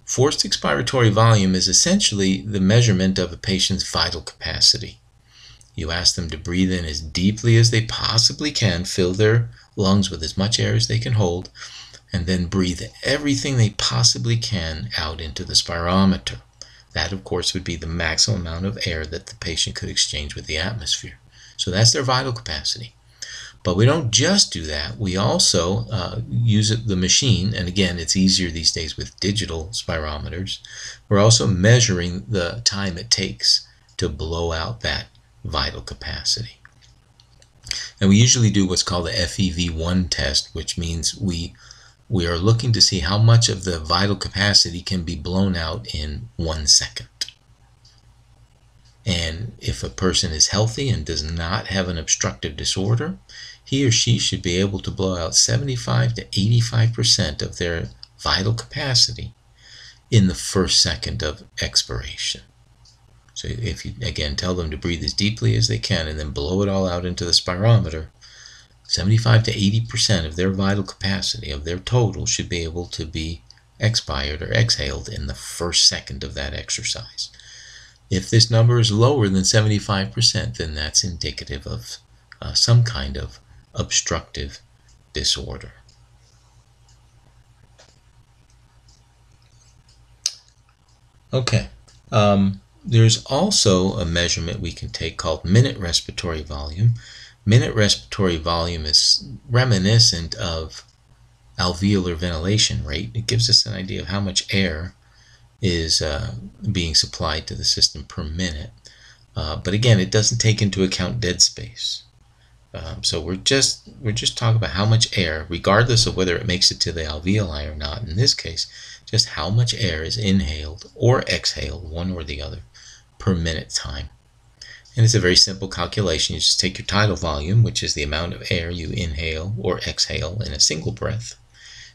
Forced expiratory volume is essentially the measurement of a patient's vital capacity. You ask them to breathe in as deeply as they possibly can, fill their lungs with as much air as they can hold, and then breathe everything they possibly can out into the spirometer. That, of course, would be the maximum amount of air that the patient could exchange with the atmosphere. So that's their vital capacity. But we don't just do that. We also use the machine, and again, it's easier these days with digital spirometers. We're also measuring the time it takes to blow out that vital capacity. And we usually do what's called the FEV1 test, which means we are looking to see how much of the vital capacity can be blown out in 1 second. And if a person is healthy and does not have an obstructive disorder, he or she should be able to blow out 75 to 85% of their vital capacity in the first second of expiration. So if you, again, tell them to breathe as deeply as they can and then blow it all out into the spirometer, 75 to 80% of their vital capacity, of their total, should be able to be expired or exhaled in the first second of that exercise. If this number is lower than 75%, then that's indicative of some kind of obstructive disorder. Okay. There's also a measurement we can take called minute respiratory volume. Minute respiratory volume is reminiscent of alveolar ventilation rate. It gives us an idea of how much air is being supplied to the system per minute. But again, it doesn't take into account dead space. So we're just talking about how much air, regardless of whether it makes it to the alveoli or not. In this case, just how much air is inhaled or exhaled, one or the other, per minute time. And it's a very simple calculation. You just take your tidal volume, which is the amount of air you inhale or exhale in a single breath,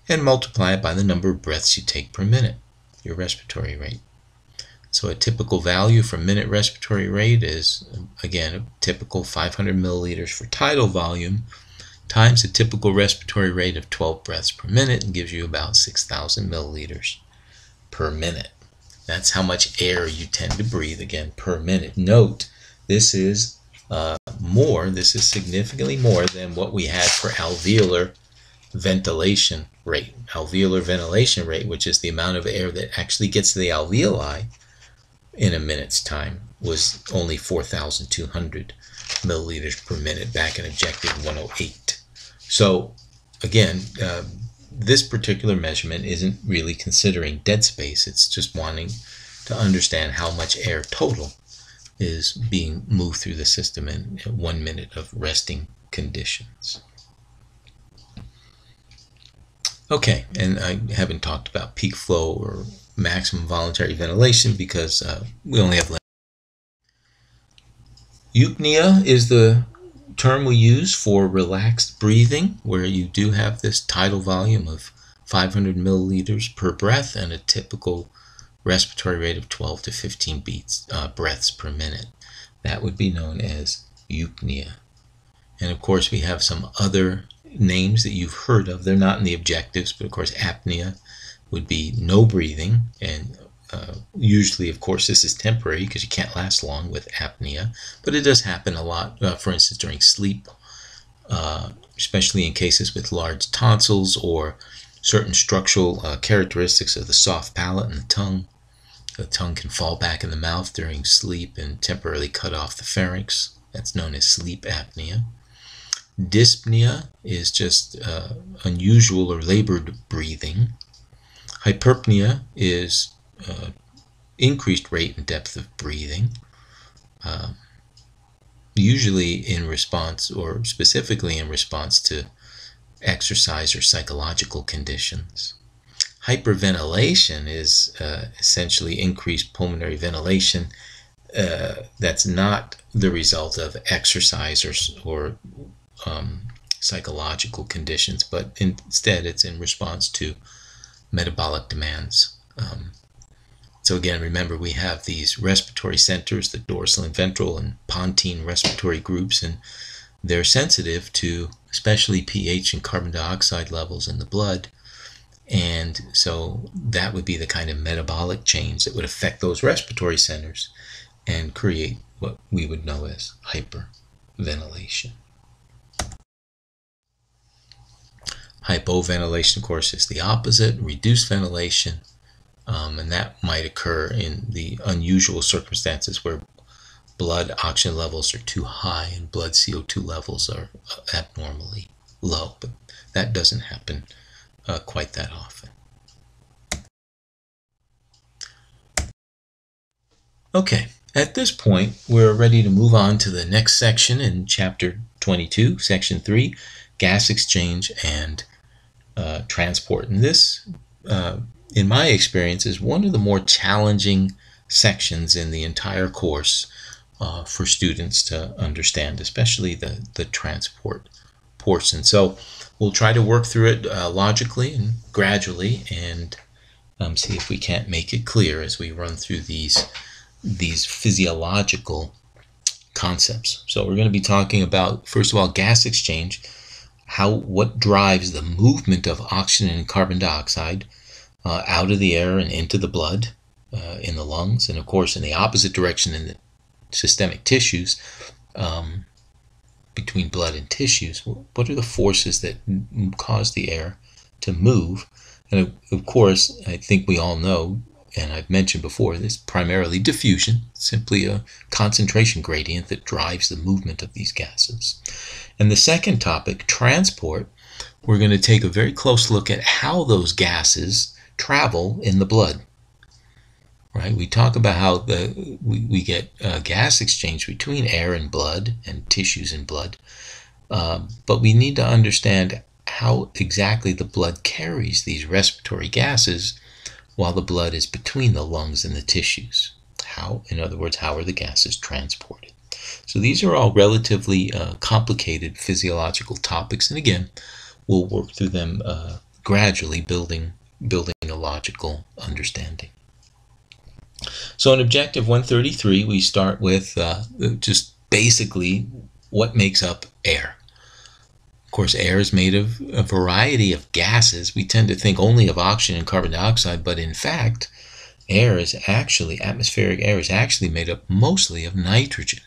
and multiply it by the number of breaths you take per minute, your respiratory rate. So a typical value for minute respiratory rate is, again, a typical 500 milliliters for tidal volume times a typical respiratory rate of 12 breaths per minute, and gives you about 6,000 milliliters per minute. That's how much air you tend to breathe, again, per minute. Note, this is this is significantly more than what we had for alveolar ventilation rate. Alveolar ventilation rate, which is the amount of air that actually gets to the alveoli in a minute's time, was only 4,200 milliliters per minute back in Objective 108. So again, this particular measurement isn't really considering dead space. It's just wanting to understand how much air total is being moved through the system in 1 minute of resting conditions. Okay, and I haven't talked about peak flow or maximum voluntary ventilation because we only have Eupnea is the term we use for relaxed breathing, where you do have this tidal volume of 500 milliliters per breath and a typical respiratory rate of 12 to 15 breaths per minute. That would be known as eupnea. And of course we have some other names that you've heard of. They're not in the objectives, but of course apnea would be no breathing, and usually, of course, this is temporary because you can't last long with apnea, but it does happen a lot, for instance, during sleep, especially in cases with large tonsils or certain structural characteristics of the soft palate and the tongue. The tongue can fall back in the mouth during sleep and temporarily cut off the pharynx. That's known as sleep apnea. Dyspnea is just unusual or labored breathing. Hyperpnea is increased rate and depth of breathing, usually in response, or specifically in response to exercise or psychological conditions. Hyperventilation is essentially increased pulmonary ventilation that's not the result of exercise or psychological conditions, but instead it's in response to metabolic demands. So again, remember, we have these respiratory centers, the dorsal and ventral and pontine respiratory groups, and they're sensitive to especially pH and carbon dioxide levels in the blood. And so that would be the kind of metabolic change that would affect those respiratory centers and create what we would know as hyperventilation. Hypoventilation, of course, is the opposite, reduced ventilation, and that might occur in the unusual circumstances where blood oxygen levels are too high and blood CO2 levels are abnormally low, but that doesn't happen quite that often. Okay, at this point, we're ready to move on to the next section in Chapter 22, Section 3, gas exchange and transport. And this, in my experience, is one of the more challenging sections in the entire course for students to understand, especially the transport portion. So we'll try to work through it logically and gradually, and See if we can't make it clear as we run through these physiological concepts. So we're going to be talking about, first of all, gas exchange, what drives the movement of oxygen and carbon dioxide out of the air and into the blood, in the lungs, and of course in the opposite direction in the systemic tissues, between blood and tissues. What are the forces that cause the air to move? And of course, I think we all know, and I've mentioned before, this primarily diffusion, simply a concentration gradient that drives the movement of these gases. And the second topic, transport, we're going to take a very close look at how those gases travel in the blood. Right? We talk about how we get gas exchange between air and blood and tissues and blood, but we need to understand how exactly the blood carries these respiratory gases while the blood is between the lungs and the tissues. In other words, how are the gases transported? So these are all relatively complicated physiological topics, and again, we'll work through them gradually, building a logical understanding. So in Objective 133, we start with just basically what makes up air. Of course, air is made of a variety of gases. We tend to think only of oxygen and carbon dioxide, but in fact, atmospheric air is actually made up mostly of nitrogen.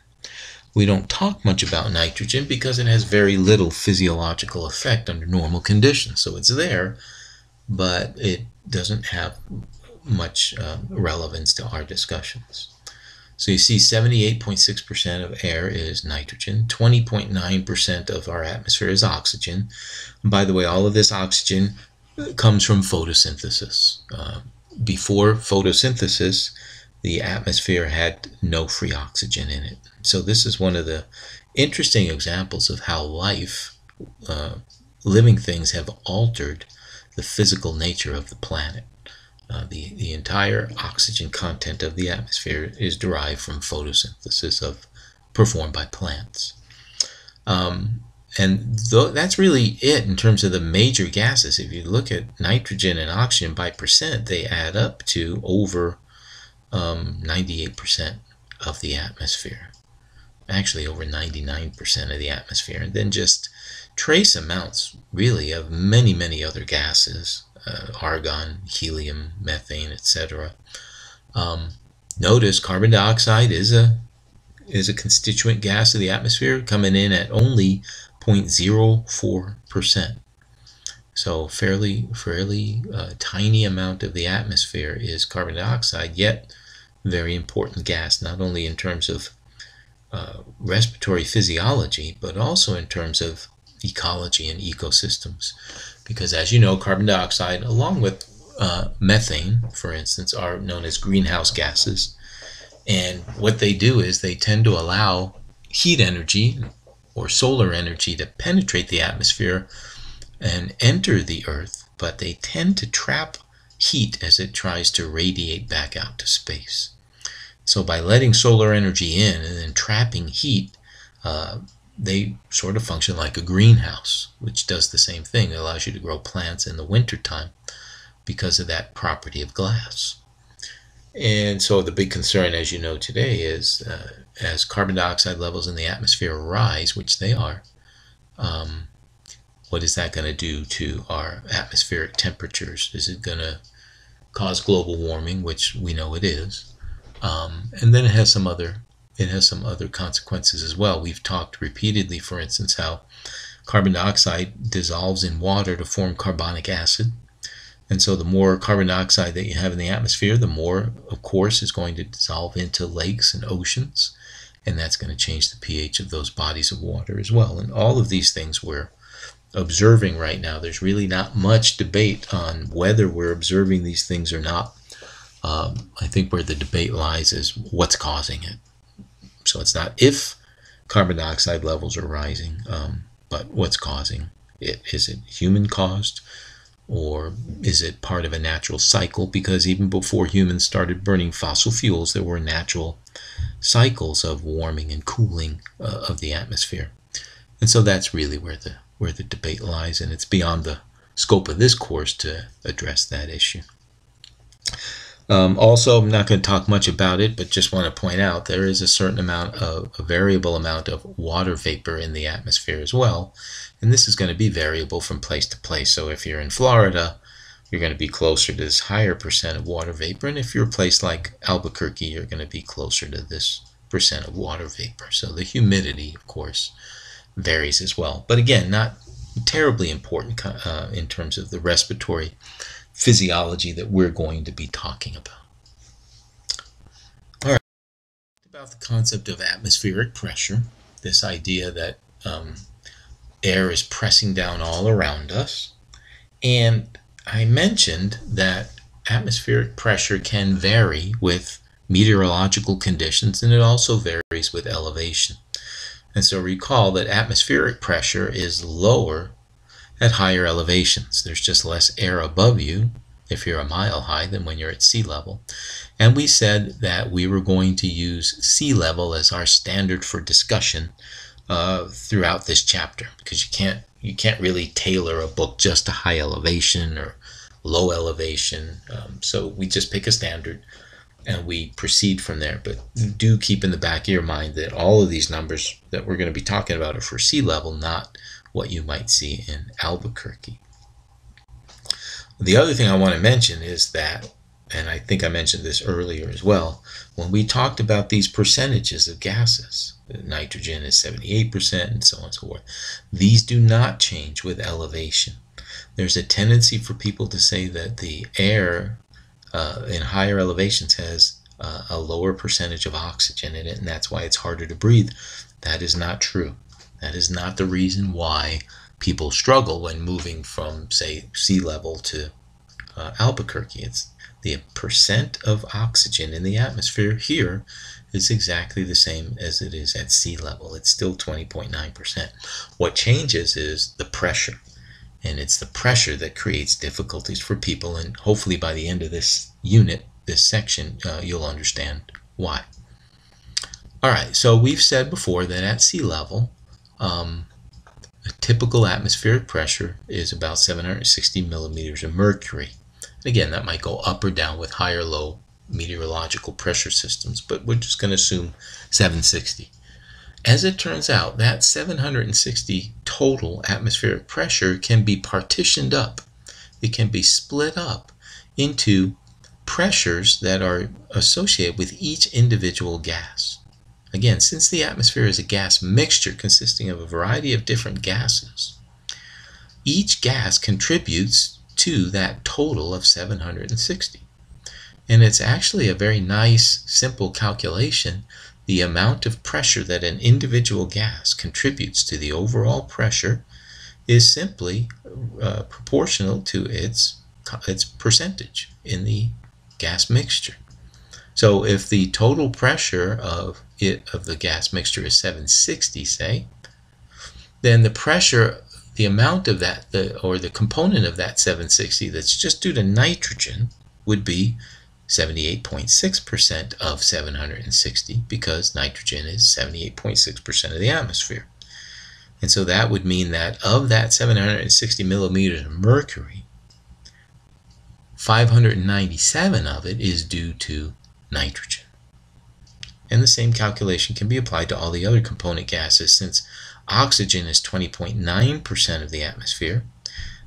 We don't talk much about nitrogen because it has very little physiological effect under normal conditions. So it's there, but it doesn't have much relevance to our discussions. So you see 78.6% of air is nitrogen, 20.9% of our atmosphere is oxygen. And by the way, all of this oxygen comes from photosynthesis. Before photosynthesis, the atmosphere had no free oxygen in it. So this is one of the interesting examples of how living things have altered the physical nature of the planet. The entire oxygen content of the atmosphere is derived from photosynthesis performed by plants. And that's really it in terms of the major gases. If you look at nitrogen and oxygen by percent, they add up to over 98% of the atmosphere. Actually over 99% of the atmosphere. And then just trace amounts really of many, many other gases. Argon, helium, methane, etc. Notice carbon dioxide is a constituent gas of the atmosphere, coming in at only 0.04%. So fairly tiny amount of the atmosphere is carbon dioxide, yet very important gas, not only in terms of respiratory physiology, but also in terms of ecology and ecosystems. Because as you know, carbon dioxide, along with methane, for instance, are known as greenhouse gases. And what they do is they tend to allow heat energy or solar energy to penetrate the atmosphere and enter the Earth, but they tend to trap heat as it tries to radiate back out to space. So by letting solar energy in and then trapping heat, they sort of function like a greenhouse, which does the same thing. It allows you to grow plants in the wintertime because of that property of glass. And so the big concern, as you know today, is as carbon dioxide levels in the atmosphere rise, which they are, what is that going to do to our atmospheric temperatures? Is it going to cause global warming, which we know it is? And then it has some other consequences as well. We've talked repeatedly, for instance, how carbon dioxide dissolves in water to form carbonic acid. And so the more carbon dioxide that you have in the atmosphere, the more, of course, is going to dissolve into lakes and oceans. And that's going to change the pH of those bodies of water as well. And all of these things we're observing right now. There's really not much debate on whether we're observing these things or not. I think where the debate lies is what's causing it. So it's not if carbon dioxide levels are rising, but what's causing it. Is it human caused, or is it part of a natural cycle? Because even before humans started burning fossil fuels, there were natural cycles of warming and cooling of the atmosphere. And so that's really where the debate lies, and it's beyond the scope of this course to address that issue. Also, I'm not going to talk much about it, but just want to point out there is a certain amount of, a variable amount of water vapor in the atmosphere as well. And this is going to be variable from place to place. So if you're in Florida, you're going to be closer to this higher percent of water vapor. And if you're a place like Albuquerque, you're going to be closer to this percent of water vapor. So the humidity, of course, varies as well. But again, not terribly important in terms of the respiratory physiology that we're going to be talking about. All right, about the concept of atmospheric pressure, this idea that air is pressing down all around us. And I mentioned that atmospheric pressure can vary with meteorological conditions, and it also varies with elevation. And so recall that atmospheric pressure is lower at higher elevations. There's just less air above you if you're a mile high than when you're at sea level. And we said that we were going to use sea level as our standard for discussion throughout this chapter, because you can't really tailor a book just to high elevation or low elevation. So we just pick a standard and we proceed from there. But do keep in the back of your mind that all of these numbers that we're going to be talking about are for sea level, not what you might see in Albuquerque. The other thing I want to mention is that, and I think I mentioned this earlier as well, when we talked about these percentages of gases, nitrogen is 78% and so on and so forth, these do not change with elevation. There's a tendency for people to say that the air in higher elevations has a lower percentage of oxygen in it, and that's why it's harder to breathe. That is not true. That is not the reason why people struggle when moving from, say, sea level to Albuquerque. It's the percent of oxygen in the atmosphere here is exactly the same as it is at sea level. It's still 20.9%. What changes is the pressure, and it's the pressure that creates difficulties for people, and hopefully by the end of this unit, this section, you'll understand why. All right, so we've said before that at sea level, a typical atmospheric pressure is about 760 millimeters of mercury. Again, that might go up or down with high or low meteorological pressure systems, but we're just going to assume 760. As it turns out, that 760 total atmospheric pressure can be partitioned up. It can be split up into pressures that are associated with each individual gas. Again, since the atmosphere is a gas mixture consisting of a variety of different gases, each gas contributes to that total of 760. And it's actually a very nice, simple calculation. The amount of pressure that an individual gas contributes to the overall pressure is simply proportional to its percentage in the gas mixture. So if the total pressure of the gas mixture is 760, say, then the pressure, the amount of that, or the component of that 760 that's just due to nitrogen would be 78.6% of 760, because nitrogen is 78.6% of the atmosphere. And so that would mean that of that 760 millimeters of mercury, 597 of it is due to nitrogen. And the same calculation can be applied to all the other component gases. Since oxygen is 20.9% of the atmosphere,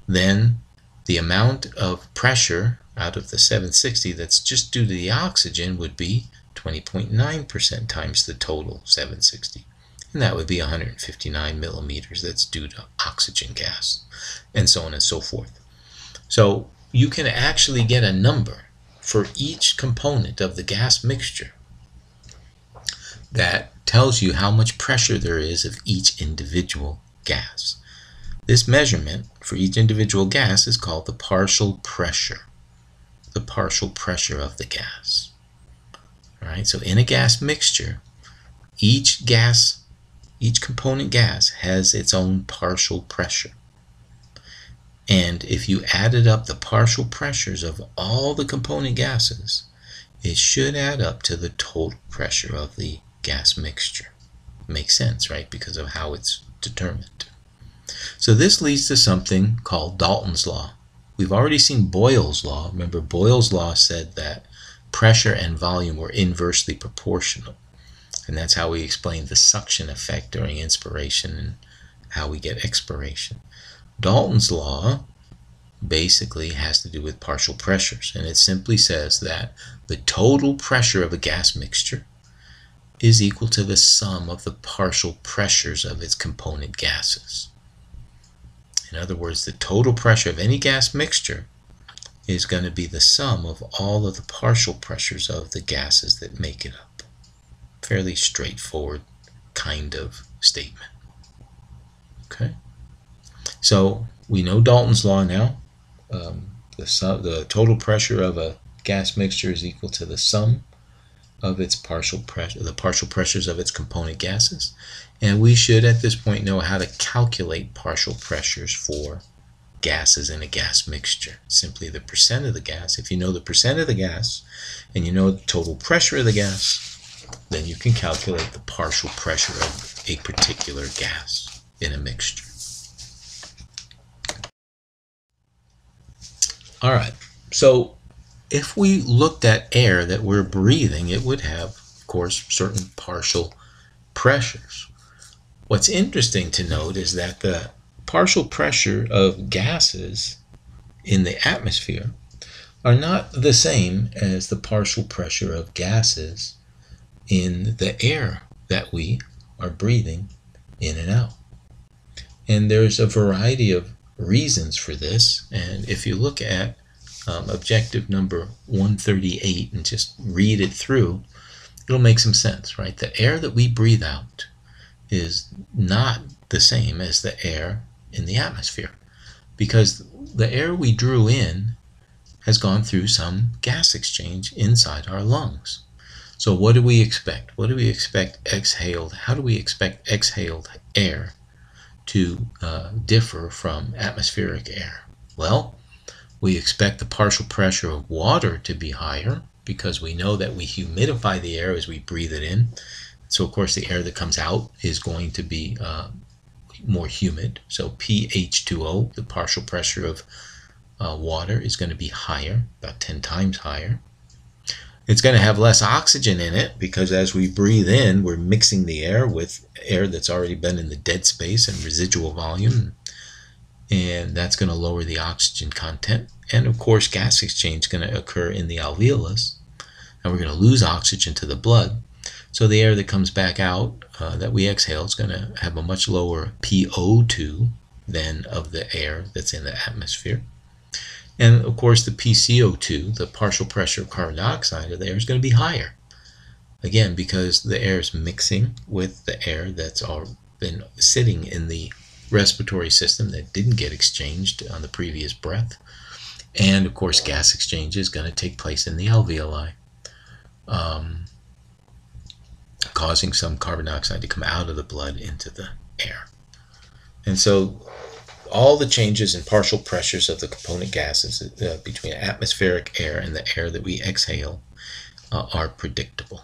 then the amount of pressure out of the 760 that's just due to the oxygen would be 20.9% times the total 760. And that would be 159 millimeters that's due to oxygen gas, and so on and so forth. So you can actually get a number for each component of the gas mixture that tells you how much pressure there is of each individual gas. This measurement for each individual gas is called the partial pressure. The partial pressure of the gas. All right, so in a gas mixture, each component gas has its own partial pressure. And if you added up the partial pressures of all the component gases, it should add up to the total pressure of the gas mixture. Makes sense, right? Because of how it's determined. So this leads to something called Dalton's law. we've already seen Boyle's law. Remember, Boyle's law said that pressure and volume were inversely proportional. And that's how we explained the suction effect during inspiration and how we get expiration. Dalton's law basically has to do with partial pressures, and it simply says that the total pressure of a gas mixture is equal to the sum of the partial pressures of its component gases. In other words, the total pressure of any gas mixture is going to be the sum of all of the partial pressures of the gases that make it up. Fairly straightforward kind of statement. Okay, so we know Dalton's law now. The total pressure of a gas mixture is equal to the sum of its partial pressures of its component gases, and we should at this point know how to calculate partial pressures for gases in a gas mixture. Simply the percent of the gas. If you know the percent of the gas and you know the total pressure of the gas, then you can calculate the partial pressure of a particular gas in a mixture. All right, so if we looked at air that we're breathing, it would have, of course, certain partial pressures. What's interesting to note is that the partial pressure of gases in the atmosphere are not the same as the partial pressure of gases in the air that we are breathing in and out. And there's a variety of reasons for this, and if you look at objective number 138 and just read it through, it'll make some sense, right? The air that we breathe out is not the same as the air in the atmosphere, because the air we drew in has gone through some gas exchange inside our lungs. So what do we expect? What do we expect exhaled? How do we expect exhaled air to differ from atmospheric air? Well, we expect the partial pressure of water to be higher because we know that we humidify the air as we breathe it in. So of course the air that comes out is going to be more humid. So pH2O, the partial pressure of water, is going to be higher, about 10 times higher. It's going to have less oxygen in it because as we breathe in, we're mixing the air with air that's already been in the dead space and residual volume, and that's going to lower the oxygen content. And of course, gas exchange is going to occur in the alveolus, and we're going to lose oxygen to the blood. So the air that comes back out that we exhale is going to have a much lower PO2 than of the air that's in the atmosphere. And of course, the PCO2, the partial pressure of carbon dioxide of the air, is going to be higher. Again, because the air is mixing with the air that's all been sitting in the respiratory system that didn't get exchanged on the previous breath. And of course, gas exchange is going to take place in the alveoli, causing some carbon dioxide to come out of the blood into the air. And so all the changes in partial pressures of the component gases between atmospheric air and the air that we exhale are predictable.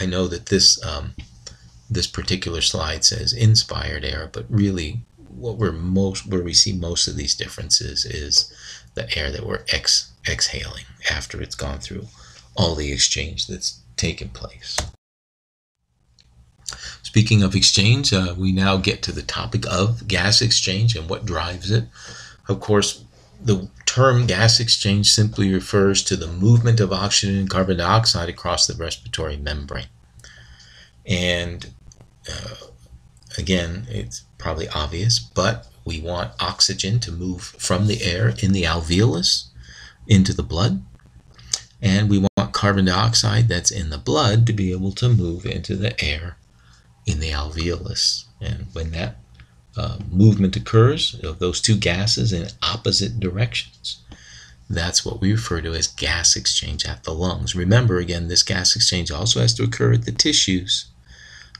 I know that this particular slide says inspired air, but really where we see most of these differences is the air that we're exhaling after it's gone through all the exchange that's taken place. Speaking of exchange, we now get to the topic of gas exchange and what drives it. Of course, the term gas exchange simply refers to the movement of oxygen and carbon dioxide across the respiratory membrane. And again, it's probably obvious, but we want oxygen to move from the air in the alveolus into the blood, and we want carbon dioxide that's in the blood to be able to move into the air in the alveolus. And when that movement occurs of those two gases in opposite directions, that's what we refer to as gas exchange at the lungs. Remember, again, this gas exchange also has to occur at the tissues,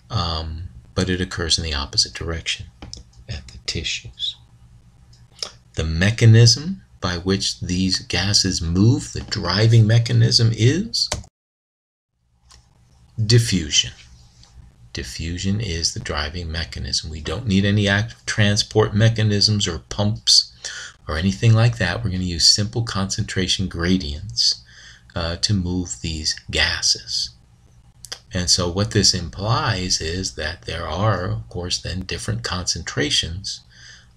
but it occurs in the opposite direction at the tissues. The mechanism by which these gases move, the driving mechanism, is diffusion. Diffusion is the driving mechanism. We don't need any active transport mechanisms or pumps or anything like that. We're going to use simple concentration gradients to move these gases. And so what this implies is that there are, of course, then different concentrations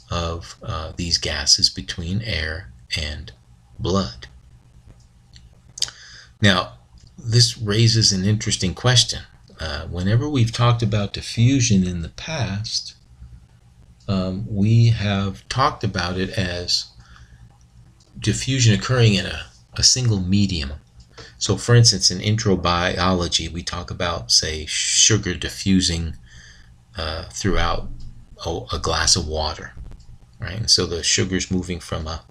of these gases between air and blood. Now, this raises an interesting question. Whenever we've talked about diffusion in the past, we have talked about it as diffusion occurring in a single medium. So for instance, in intro biology, we talk about, say, sugar diffusing throughout a glass of water, right? And so the sugar is moving from a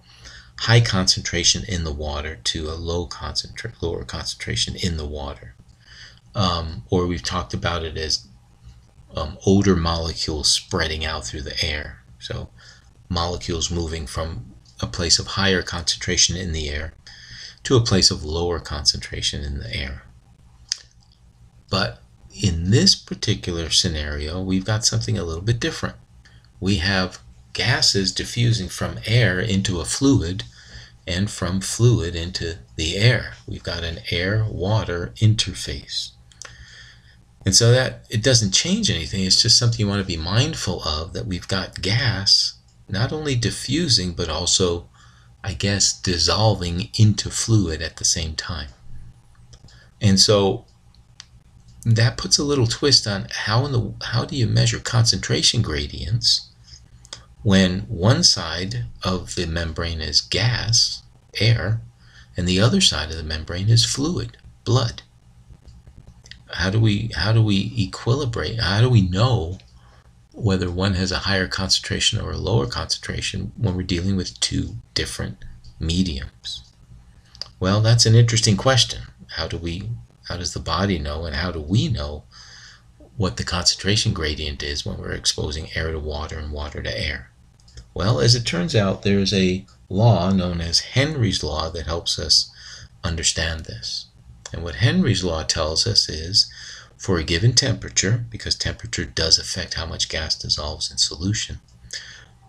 high concentration in the water to a lower concentration in the water. Or we've talked about it as odor molecules spreading out through the air. So molecules moving from a place of higher concentration in the air to a place of lower concentration in the air. But in this particular scenario, we've got something a little bit different. We have gases diffusing from air into a fluid and from fluid into the air. We've got an air-water interface. And so that it doesn't change anything. It's just something you want to be mindful of, that we've got gas not only diffusing but also, I guess, dissolving into fluid at the same time. And so that puts a little twist on how do you measure concentration gradients when one side of the membrane is gas, air, and the other side of the membrane is fluid, blood. How do we equilibrate? How do we know whether one has a higher concentration or a lower concentration when we're dealing with two different mediums? Well, that's an interesting question. How does the body know, and how do we know what the concentration gradient is when we're exposing air to water and water to air? Well, as it turns out, there's a law known as Henry's law that helps us understand this. And what Henry's law tells us is, for a given temperature, because temperature does affect how much gas dissolves in solution,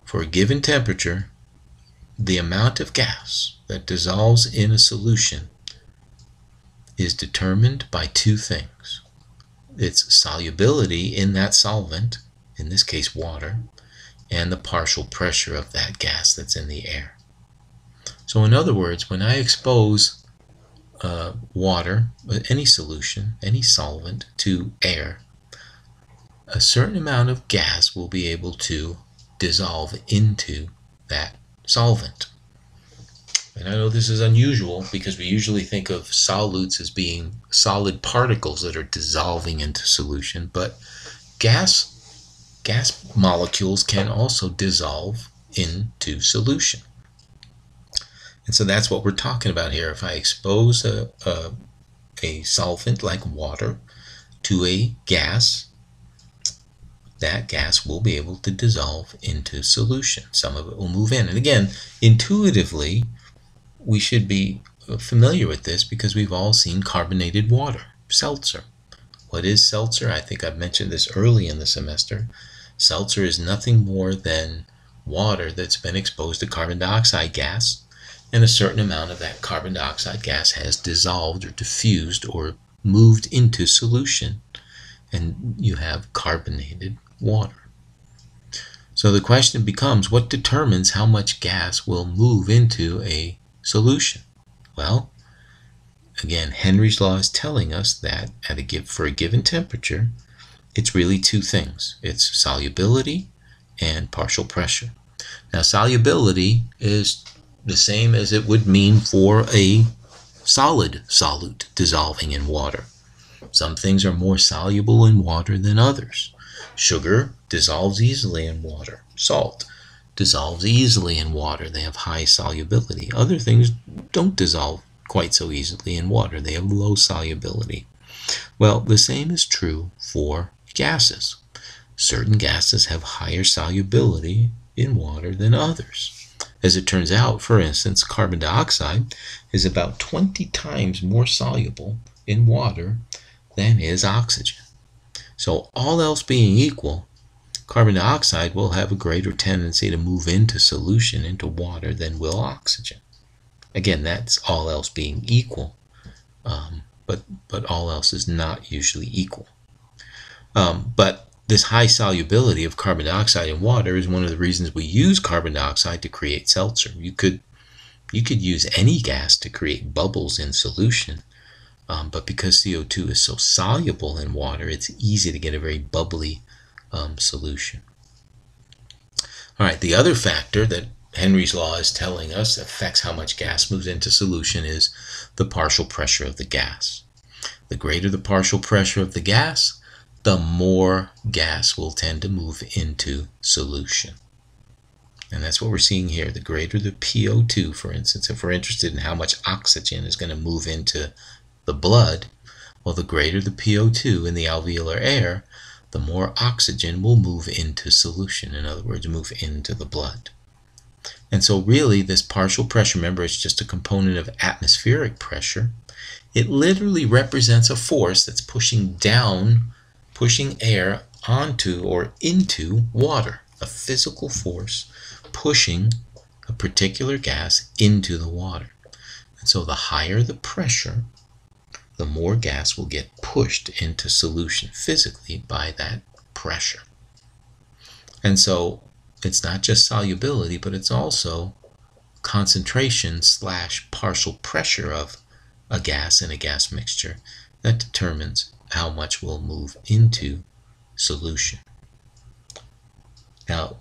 for a given temperature, the amount of gas that dissolves in a solution is determined by two things. Its solubility in that solvent, in this case water, and the partial pressure of that gas that's in the air. So in other words, when I expose water, any solution, any solvent, to air, a certain amount of gas will be able to dissolve into that solvent. And I know this is unusual because we usually think of solutes as being solid particles that are dissolving into solution, but gas molecules can also dissolve into solution. And so that's what we're talking about here. If I expose a solvent like water to a gas, that gas will be able to dissolve into solution. Some of it will move in. And again, intuitively, we should be familiar with this because we've all seen carbonated water, seltzer. What is seltzer? I think I've mentioned this early in the semester. Seltzer is nothing more than water that's been exposed to carbon dioxide gas, and a certain amount of that carbon dioxide gas has dissolved or diffused or moved into solution, and you have carbonated water. So the question becomes, what determines how much gas will move into a solution? Well, again, Henry's law is telling us that for a given temperature, it's really two things. It's solubility and partial pressure. Now, solubility is the same as it would mean for a solid solute dissolving in water. Some things are more soluble in water than others. Sugar dissolves easily in water. Salt dissolves easily in water. They have high solubility. Other things don't dissolve quite so easily in water. They have low solubility. Well, the same is true for gases. Certain gases have higher solubility in water than others. As it turns out, for instance, carbon dioxide is about 20 times more soluble in water than is oxygen. So all else being equal, carbon dioxide will have a greater tendency to move into solution, into water, than will oxygen. Again, that's all else being equal, but all else is not usually equal. But this high solubility of carbon dioxide in water is one of the reasons we use carbon dioxide to create seltzer. You could use any gas to create bubbles in solution, but because CO2 is so soluble in water, it's easy to get a very bubbly solution. All right, the other factor that Henry's law is telling us affects how much gas moves into solution is the partial pressure of the gas. The greater the partial pressure of the gas, the more gas will tend to move into solution. And that's what we're seeing here. The greater the PO2, for instance, if we're interested in how much oxygen is going to move into the blood, well, the greater the PO2 in the alveolar air, the more oxygen will move into solution. In other words, move into the blood. And so really this partial pressure, remember, it's just a component of atmospheric pressure. It literally represents a force that's pushing air onto or into water, a physical force pushing a particular gas into the water. And so the higher the pressure, the more gas will get pushed into solution physically by that pressure. And so it's not just solubility, but it's also concentration / partial pressure of a gas in a gas mixture that determines how much will move into solution. Now,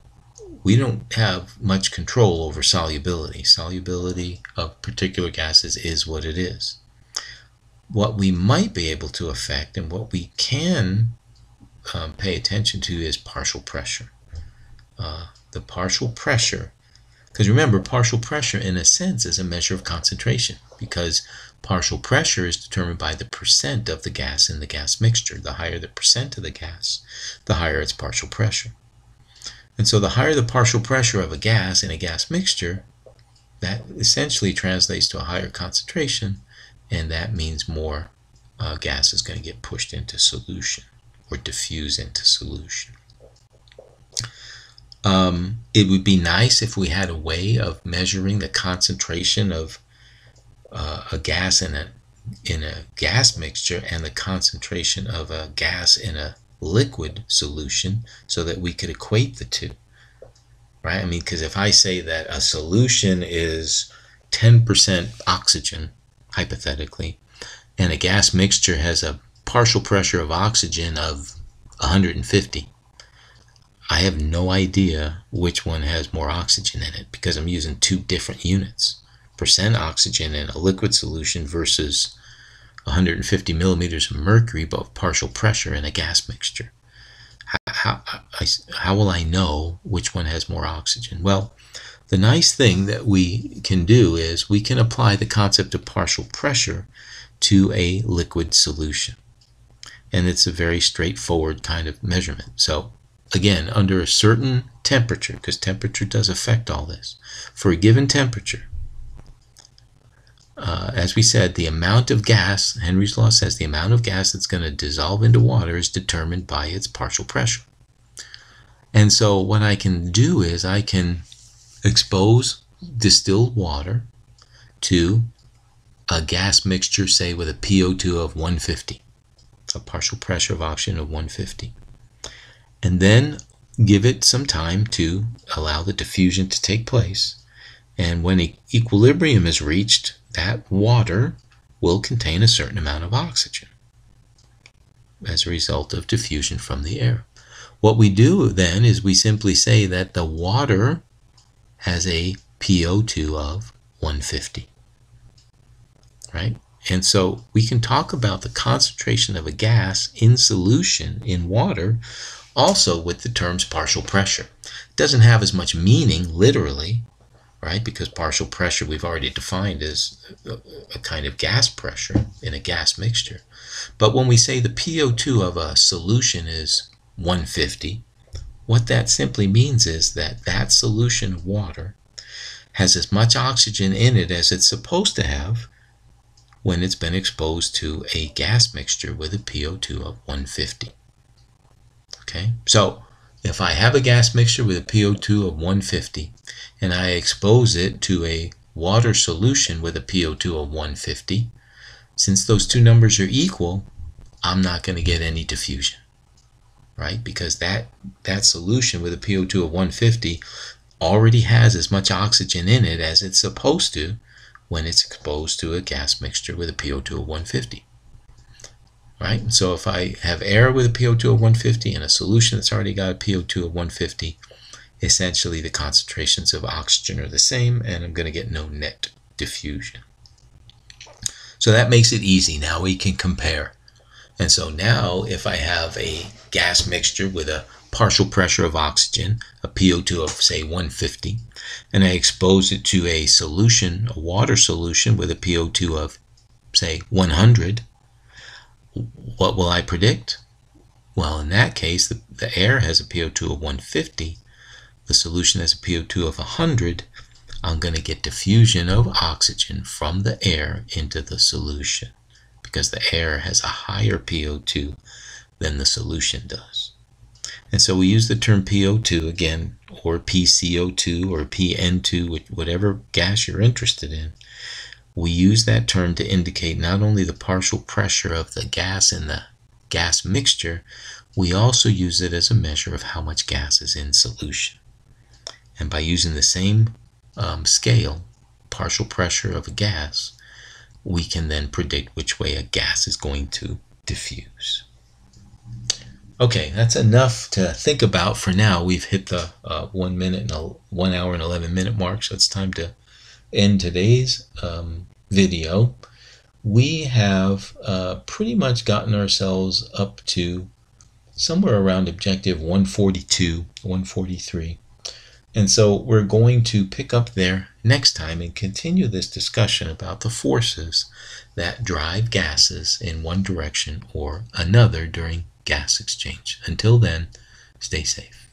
we don't have much control over solubility. Solubility of particular gases is what it is. What we might be able to affect and what we can pay attention to is partial pressure. The partial pressure, because remember, partial pressure in a sense is a measure of concentration, because partial pressure is determined by the percent of the gas in the gas mixture. The higher the percent of the gas, the higher its partial pressure. And so the higher the partial pressure of a gas in a gas mixture, that essentially translates to a higher concentration, and that means more gas is going to get pushed into solution or diffuse into solution. It would be nice if we had a way of measuring the concentration of a gas in a gas mixture and the concentration of a gas in a liquid solution, so that we could equate the two, right? I mean, because if I say that a solution is 10% oxygen, hypothetically, and a gas mixture has a partial pressure of oxygen of 150, I have no idea which one has more oxygen in it, because I'm using two different units. Percent oxygen in a liquid solution versus 150 millimeters of mercury, but with partial pressure in a gas mixture. How will I know which one has more oxygen? Well, the nice thing that we can do is we can apply the concept of partial pressure to a liquid solution. And it's a very straightforward kind of measurement. So again, under a certain temperature, because temperature does affect all this, for a given temperature, as we said, the amount of gas, Henry's law says, the amount of gas that's going to dissolve into water is determined by its partial pressure. And so what I can do is I can expose distilled water to a gas mixture, say with a PO2 of 150, a partial pressure of oxygen of 150, and then give it some time to allow the diffusion to take place. And when equilibrium is reached, that water will contain a certain amount of oxygen as a result of diffusion from the air. What we do then is we simply say that the water has a PO2 of 150, right? And so we can talk about the concentration of a gas in solution in water also with the terms partial pressure. It doesn't have as much meaning literally, right? Because partial pressure we've already defined as a kind of gas pressure in a gas mixture. But when we say the PO2 of a solution is 150, what that simply means is that that solution of water has as much oxygen in it as it's supposed to have when it's been exposed to a gas mixture with a PO2 of 150. Okay, so if I have a gas mixture with a PO2 of 150 and I expose it to a water solution with a PO2 of 150, since those two numbers are equal, I'm not going to get any diffusion, right? Because that solution with a PO2 of 150 already has as much oxygen in it as it's supposed to when it's exposed to a gas mixture with a PO2 of 150. Right? So if I have air with a PO2 of 150 and a solution that's already got a PO2 of 150, essentially the concentrations of oxygen are the same, and I'm going to get no net diffusion. So that makes it easy. Now we can compare. And so now if I have a gas mixture with a partial pressure of oxygen, a PO2 of say 150, and I expose it to a solution, a water solution with a PO2 of say 100, what will I predict? Well, in that case, the air has a PO2 of 150, the solution has a PO2 of 100, I'm going to get diffusion of oxygen from the air into the solution because the air has a higher PO2 than the solution does. And so we use the term PO2 again, or PCO2 or PN2, whatever gas you're interested in. We use that term to indicate not only the partial pressure of the gas in the gas mixture, we also use it as a measure of how much gas is in solution. And by using the same scale, partial pressure of a gas, we can then predict which way a gas is going to diffuse. Okay, that's enough to think about for now. We've hit the 1 hour and 11 minute mark, so it's time to end today's video. We have pretty much gotten ourselves up to somewhere around objective 142, 143. And so we're going to pick up there next time and continue this discussion about the forces that drive gases in one direction or another during gas exchange. Until then, stay safe.